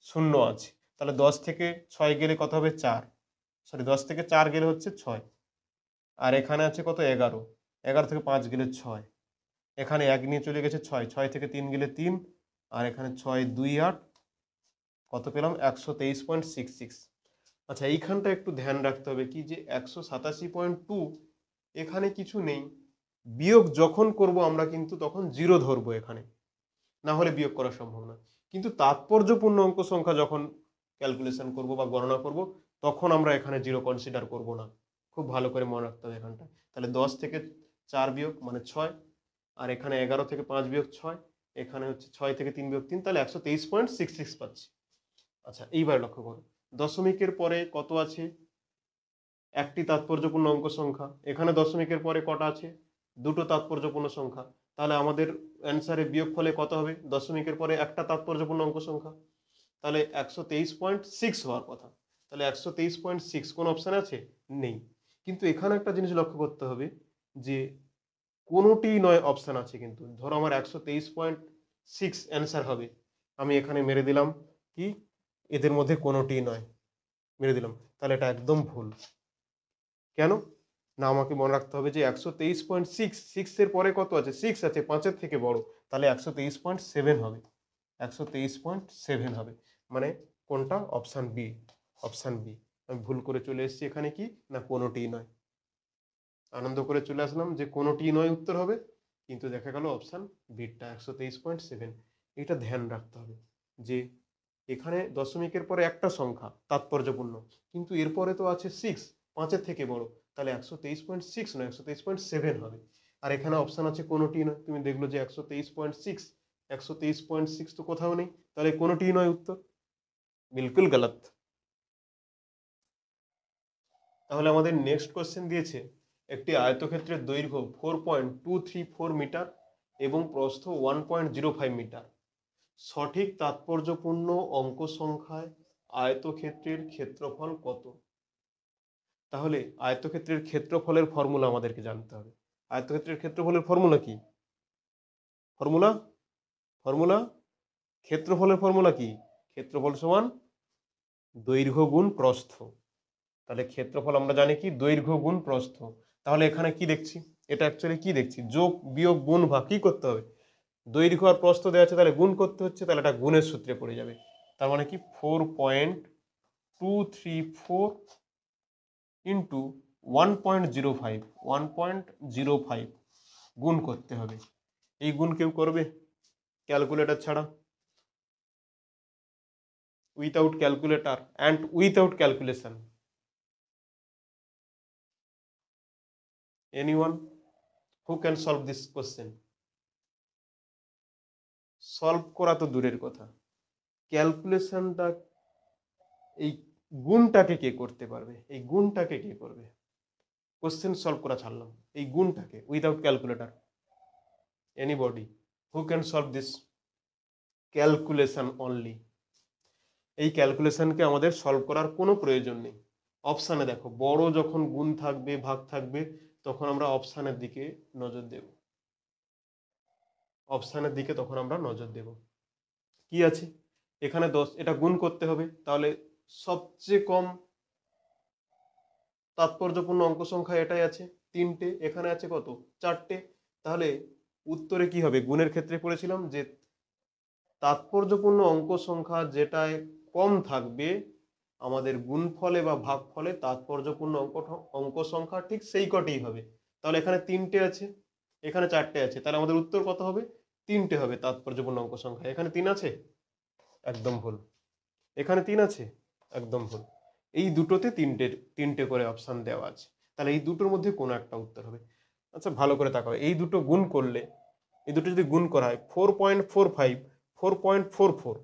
A: শূন্য আছে। তাহলে 10 থেকে 6 গেলে কত হবে, 4, সরি 10 থেকে 4 গেলে হচ্ছে 6, আর এখানে আছে কত, 11, 11 থেকে 5 গেলে 6, এখানে 1 নিয়ে চলে গেছে 6, 6 থেকে 3 গেলে 3, আর এখানে 6 2 8, কত পেলাম, 123.66। আচ্ছা, এইখানটা একটু ধ্যান রাখতে হবে কি, যে 187.2 এখানে কিছু নেই, বিয়োগ যখন করব আমরা কিন্তু তখন 0 ধরবো এখানে, না হলে বিয়োগ করা সম্ভব না। কিন্তু তাৎপর্যপূর্ণ অঙ্ক সংখ্যা যখন ক্যালকুলেশন করব বা গণনা করব, তখন আমরা এখানে 0 কনসিডার করব না। খুব ভালো করে মনে রাখতে হবে এখানটা। তাহলে 10 থেকে 4 বিয়োগ মানে 6, আর এখানে 11 থেকে 5 বিয়োগ 6, এখানে হচ্ছে 6 থেকে 3 বিয়োগ 3, তাহলে 123.66 পাচ্ছি। আচ্ছা, এইবার লক্ষ্য করো দশমিকের পরে কত আছে, একটি তাৎপর্যপূর্ণ অঙ্ক সংখ্যা। এখানে দশমিকের পরে কটা আছে, দুটো তাৎপর্যপূর্ণ সংখ্যা। তাহলে আমাদের অ্যান্সারে বিয়োগ ফলে কত হবে, দশমিকের পরে একটা তাৎপর্যপূর্ণ অঙ্ক সংখ্যা, তাহলে 123.6 হওয়ার কথা। তাহলে 123.6 কোন অপশানে আছে, নেই। কিন্তু এখানে একটা জিনিস লক্ষ্য করতে হবে যে কোনোটি নয় অপশান আছে, কিন্তু ধরো আমার 123.6 অ্যান্সার হবে, আমি এখানে মেরে দিলাম কি এদের মধ্যে কোনোটি নয়, মেরে দিলাম, তাহলে এটা একদম ভুল। কেন না, আমাকে মনে রাখতে হবে যে 123.6 এর পরে কত আছে, 6 আছে, 5-এর থেকে বড়, তাহলে 123.7 হবে, 123.7 হবে। মানে কোনটা, অপশান বি, অপশান বি। আমি ভুল করে চলে এসেছি এখানে কি না, কোনোটি নয়। আনন্দ করে চলে আসলাম যে কোনোটি নয় উত্তর হবে, কিন্তু দেখা গেল অপশান বিটা 123.7। এটা ধ্যান রাখতে হবে যে এখানে দশমিকের পরে একটা সংখ্যা তাৎপর্যপূর্ণ, কিন্তু এরপরে তো আছে 6, 5-এর থেকে বড়, তাহলে 123.6 নয়, 123.7 হবে। আর এখানে অপশান আছে কোনোটি নয়, তুমি দেখলো যে 123.6, 123.6 তো কোথাও নেই, তাহলে কোনোটি নয় উত্তর, বিলকুল গলত। তাহলে আমাদের নেক্সট কোশ্চেন দিয়েছে একটি আয়তক্ষেত্রের দৈর্ঘ্য 4.234 মিটার এবং প্রস্থ 1.05 মিটার, সঠিক তাৎপর্যপূর্ণ অঙ্ক সংখ্যায় আয়তক্ষেত্রের ক্ষেত্রফল কত। তাহলে আয়তক্ষেত্রের ক্ষেত্রফলের ফর্মুলা আমাদেরকে জানতে হবে। আয়তক্ষেত্রের ক্ষেত্রফলের ফর্মুলা কি, ফর্মুলা ফর্মুলা ক্ষেত্রফলের ফর্মুলা কি, ক্ষেত্রফল সমান দৈর্ঘ্য গুণ প্রস্থ। তাহলে ক্ষেত্রফল আমরা জানি কি, দৈর্ঘ্য গুণ প্রস্থ। তাহলে এখানে কি দেখছি, এটা অ্যাকচুয়ালি কি দেখছি, যোগ বিয়োগ গুণ ভাগ কি করতে হবে, দৈর্ঘ্য আর প্রস্থ দেওয়া আছে তাহলে গুণ করতে হচ্ছে, তাহলে এটা গুণের সূত্রে পড়ে যাবে। তার মানে কি 4.234 ইন্টু 1.05 গুণ করতে হবে। এই গুণ কেউ করবে ক্যালকুলেটর ছাড়া, without calculator and without calculation? Anyone who can solve this question? Solve করা তো দূরের কথা, ক্যালকুলেশনটা, এই গুণটাকে কে করতে পারবে, এই গুণটাকে কে করবে? কোশ্চেন সলভ করা ছাড়লাম, এই গুণটাকে without calculator, anybody who can solve this? Calculation only. এই ক্যালকুলেশনকে আমাদের সলভ করার কোনো প্রয়োজন নেই। অপশানে দেখো, বড় যখন গুণ থাকবে ভাগ থাকবে তখন আমরা অপশানের দিকে নজর দেব, অপশানের দিকে তখন আমরা নজর দেব। কি আছে এখানে 10, এটা গুণ করতে হবে, তাহলে সবচেয়ে কম তাৎপর্যপূর্ণ অঙ্ক সংখ্যা এটাই আছে 3টে, এখানে আছে কত 4টে। তাহলে উত্তরে কি হবে, গুণের ক্ষেত্রে পড়েছিলাম যে তাৎপর্যপূর্ণ অঙ্ক সংখ্যা যেটায় কম থাকবে আমাদের গুণফলে বা ভাগফলে তাৎপর্যপূর্ণ অঙ্ক সংখ্যা ঠিক সেই কটিই হবে। তাহলে এখানে 3টে আছে, এখানে 4টে আছে, তাহলে আমাদের উত্তর কত হবে 3টে হবে তাৎপর্যপূর্ণ অঙ্ক সংখ্যা। এখানে 3 আছে, একদম ভুল। এখানে 3 আছে, একদম ভুল। এই দুটোতে তিনটে করে অপশন দেওয়া আছে, তাহলে এই দুটোর মধ্যে কোনো একটা উত্তর হবে। আচ্ছা ভালো করে তাকাও, এই দুটো গুণ করলে, এই দুটো যদি গুণ করা হয় 4.45 4.44,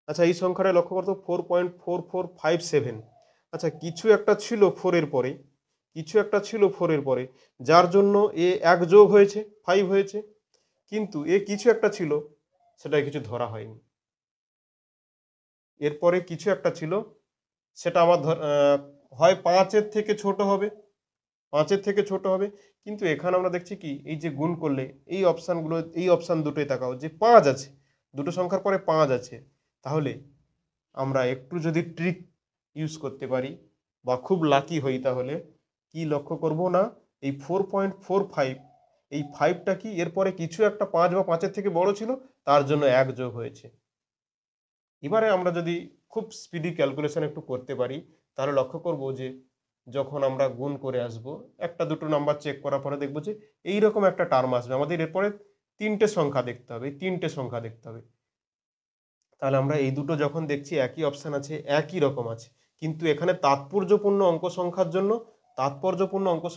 A: আচ্ছা এই সংখ্যাটা লক্ষ্য করতো 4.4457। আচ্ছা কিছু একটা ছিল 4-এর পরে, কিছু একটা ছিল 4-এর পরে, যার জন্য এ 1 যোগ হয়েছে 5 হয়েছে, কিন্তু এ কিছু একটা ছিল সেটা কিছু ধরা হয়নি। এরপরে কিছু একটা ছিল সেটা আমার হয় 5-এর থেকে ছোট হবে, 5-এর থেকে ছোট হবে, কিন্তু এখানে আমরা দেখছি কি এই যে গুণ করলে এই অপশানগুলো, এই অপশান দুটোই তাকাও যে 5 আছে, দুটো সংখ্যার পরে 5 আছে। তাহলে আমরা একটু যদি ট্রিক ইউজ করতে পারি বা খুব লাকি হই, তাহলে কি লক্ষ্য করব না এই 4.45, এই 5টা কি এরপরে কিছু একটা 5 বা 5-এর থেকে বড় ছিল, তার জন্য 1 যোগ হয়েছে। এবারে আমরা যদি খুব স্পিডি ক্যালকুলেশন একটু করতে পারি, তাহলে লক্ষ্য করব যে যখন আমরা গুণ করে আসব, একটা দুটো নাম্বার চেক করার পরে দেখব যে এইরকম একটা টার্ম আসবে, আমাদের এরপরে 3টে সংখ্যা দেখতে হবে, 3টে সংখ্যা দেখতে হবে। তাহলে আমরা এই দুটো যখন দেখছি একই অপশান আছে, একই রকম আছে, কিন্তু এখানে তাৎপর্যপূর্ণ অঙ্ক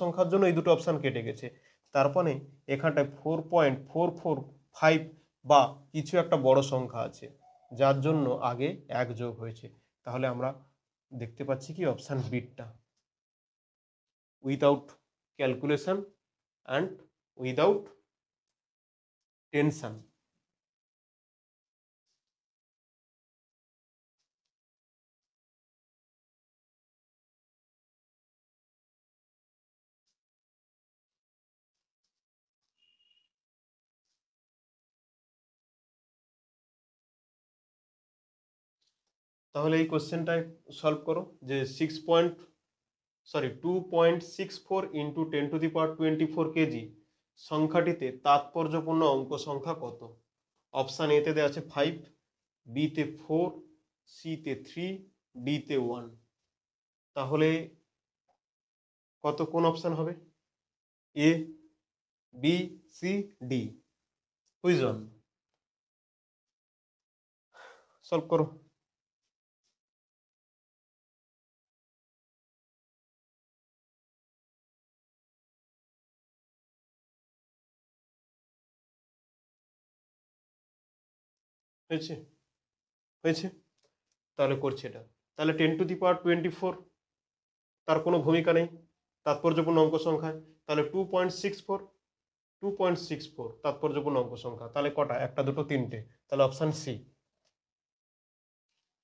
A: সংখ্যার জন্য এই দুটো অপশান কেটে গেছে। তারপরে এখানটায় 4.445 বা কিছু একটা বড় সংখ্যা আছে, যার জন্য আগে 1 যোগ হয়েছে। তাহলে আমরা দেখতে পাচ্ছি কি option beta, without calculation and without tension. তাহলে এই কোশ্চেনটায় সলভ করো যে 2.64 ইন্টু 10⁻24 কেজি সংখ্যাটিতে তাৎপর্যপূর্ণ অঙ্ক সংখ্যা কত? অপশান এতে দেওয়া আছে 5, বিতে 4, সিতে 3, ডিতে 1। তাহলে কত কোন অপশান হবে? A, B, C, D, which one? Solve করো। হয়েছে, হয়েছে, তাহলে করছি এটা। তাহলে 10⁻24 তার কোনো ভূমিকা নেই তাৎপর্যপূর্ণ অঙ্ক সংখ্যায়। তাহলে 2.64 তাৎপর্যপূর্ণ অঙ্ক সংখ্যা। তাহলে কটা? একটা, দুটো, তিনটে। তাহলে অপশান সি।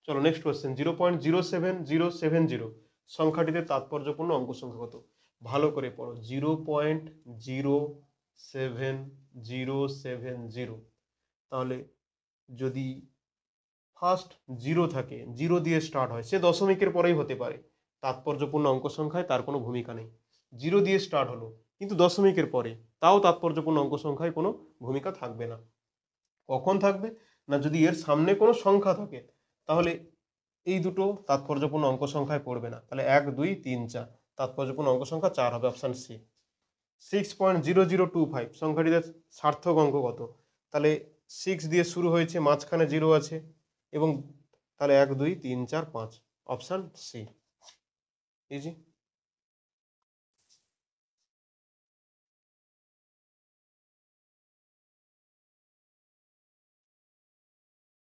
A: চলো নেক্সট কোয়েশ্চেন, 0.07070 সংখ্যাটিতে তাৎপর্যপূর্ণ অঙ্ক সংখ্যা কত? ভালো করে পড়ো, 0.07070। তাহলে যদি ফার্স্ট জিরো থাকে, জিরো দিয়ে স্টার্ট হয়, সে দশমিকের পরেই হতে পারে, তাৎপর্যপূর্ণ অঙ্ক সংখ্যায় তার কোনো ভূমিকা নেই। জিরো দিয়ে স্টার্ট হলো কিন্তু দশমিকের পরে, তাও তাৎপর্যপূর্ণ অঙ্ক সংখ্যায় কোনো ভূমিকা থাকবে না। কখন থাকবে না, যদি এর সামনে কোনো সংখ্যা থাকে, তাহলে এই দুটো তাৎপর্যপূর্ণ অঙ্ক সংখ্যায় পড়বে না। তাহলে 1, 2, 3, 4 তাৎপর্যপূর্ণ অঙ্ক সংখ্যা 4 হবে, অপশান সি। 6.0025 সংখ্যাটিতে সার্থক অঙ্ক কত? তাহলে 6 দিয়ে শুরু হয়েছে, মাঝখানে 0 আছে, এবং তাহলে 1, 2, 3, 4, 5, অপশান সি। ইজি।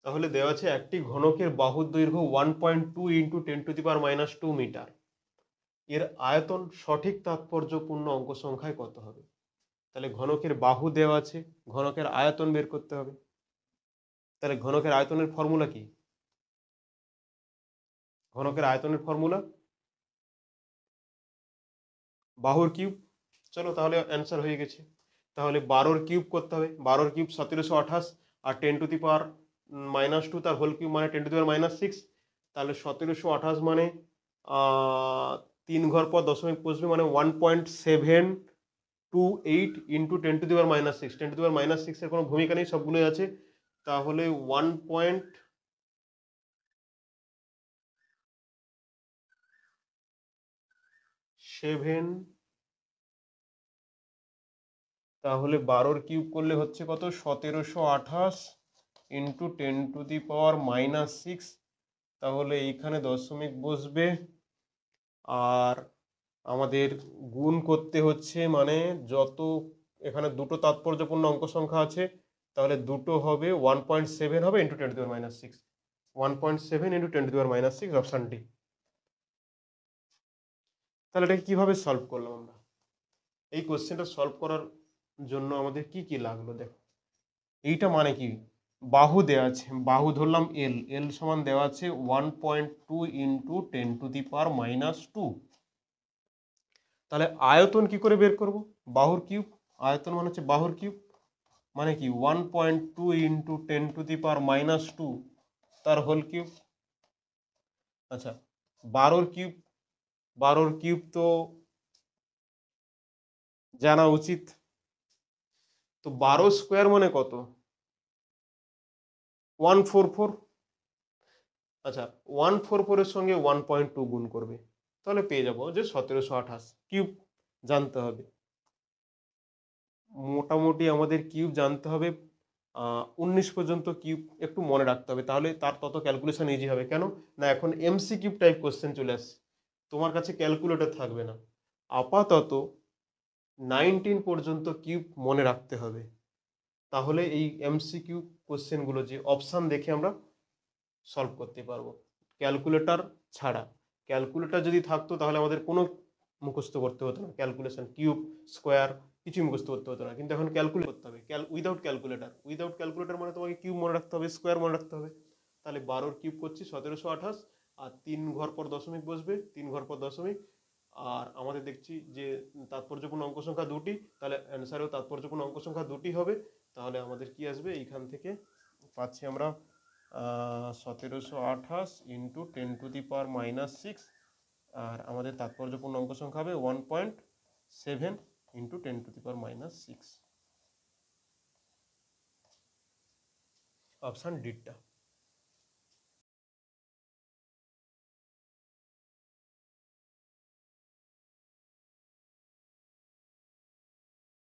A: তাহলে দেওয়া আছে একটি ঘনকের বাহুর দৈর্ঘ্য 1.2 ইন্টু 10⁻² মিটার, এর আয়তন সঠিক তাৎপর্যপূর্ণ অঙ্ক সংখ্যায় কত হবে? তাহলে ঘনকের বাহু দেওয়া আছে, ঘনকের আয়তন বের করতে হবে। তাহলে ঘনকের আয়তনের ফর্মুলা কি? ঘনকের আয়তনের ফর্মুলা বাহুর কিউব। চলো তাহলে অ্যান্সার হয়ে গেছে। তাহলে 12-র কিউব করতে হবে, 12-র কিউব 1728, আর 10⁻² তার হোল কিউব মানে 10⁻6। তাহলে 1728 মানে 3 ঘর পর দশমিক বসবে মানে 1.728 ইন্টু 10⁻⁻6। 10⁻⁻6 এর কোনো ভূমিকা নেই, সবগুলোই আছে। তাহলে 1.7, তাহলে 12 কিউব করলে হচ্ছে কত, 1728 ইন্টু 10⁻⁻6। তাহলে এইখানে দশমিক বসবে, আর আমাদের গুণ করতে হচ্ছে, মানে যত এখানে দুটো তাৎপর্যপূর্ণ অঙ্ক সংখ্যা আছে, তাহলে দুটো হবে 1.7 হবে ইন্টু 10⁻⁻6। 1.7 into 10⁻⁻6 option D. তাহলে এটাকে কিভাবে সলভ করলাম আমরা? এই কোশ্চেনটা সলভ করার জন্য আমাদের কি কি লাগলো দেখো। এইটা মানে কি, বাহু দেওয়া আছে, বাহু ধরলাম এল, এল সমান দেওয়া আছে 1.2 ইন্টু 10⁻²। তাহলে আয়তন কি করে বের করব? বাহুর কিউব। আয়তন মানে হচ্ছে বাহুর কিউব, মানে কি 1.2 ইন্টু 10⁻², তার হোল কিউব। আচ্ছা, 12 কিউব, 12 কিউব তো জানা উচিত। তো 12 স্কোয়ার মানে কত? 144। আচ্ছা, 144 এর সঙ্গে 1.2 গুণ করবে, তাহলে পেয়ে যাবো যে 1728। কিউব জানতে হবে, মোটামুটি আমাদের কিউব জানতে হবে। 19 পর্যন্ত কিউব একটু মনে রাখতে হবে, তাহলে তার তত ক্যালকুলেশন ইজি হবে। কেন না, এখন এমসি কিউব টাইপ কোশ্চেন চলে আসছে, তোমার কাছে ক্যালকুলেটর থাকবে না। আপাতত 19 পর্যন্ত কিউব মনে রাখতে হবে, তাহলে এই এমসিকিউ কোশ্চেনগুলো যে অপশান দেখে আমরা সলভ করতে পারবো ক্যালকুলেটর ছাড়া। ক্যালকুলেটর যদি থাকতো তাহলে আমাদের কোনো মুখস্থ করতে হতো না, ক্যালকুলেশন কিউব স্কোয়ার কিছুই মুখস্থ করতে হতো না। কিন্তু এখন ক্যালকুলেট করতে হবে, উইদাউট ক্যালকুলেটর। উইদাউট ক্যালকুলেটর মানে তোমাকে কিউব মনে রাখতে হবে, স্কোয়ার মনে রাখতে হবে। তাহলে 12 কিউব করছি 1728, আর 3 ঘর পর দশমিক বসবে, 3 ঘর পর দশমিক। আর আমাদের দেখছি যে তাৎপর্যপূর্ণ অঙ্ক সংখ্যা দুটি, তাহলে অ্যান্সারেও তাৎপর্যপূর্ণ অঙ্ক সংখ্যা দুটি হবে। তাহলে আমাদের কি আসবে, এইখান থেকে পাচ্ছি আমরা 1728 ইন্টু 10⁻⁻6, আর আমাদের তাৎপর্যপূর্ণ অঙ্ক সংখ্যা হবে 1.7 ইন্টু 10⁻⁻6। অপশান ডিটা।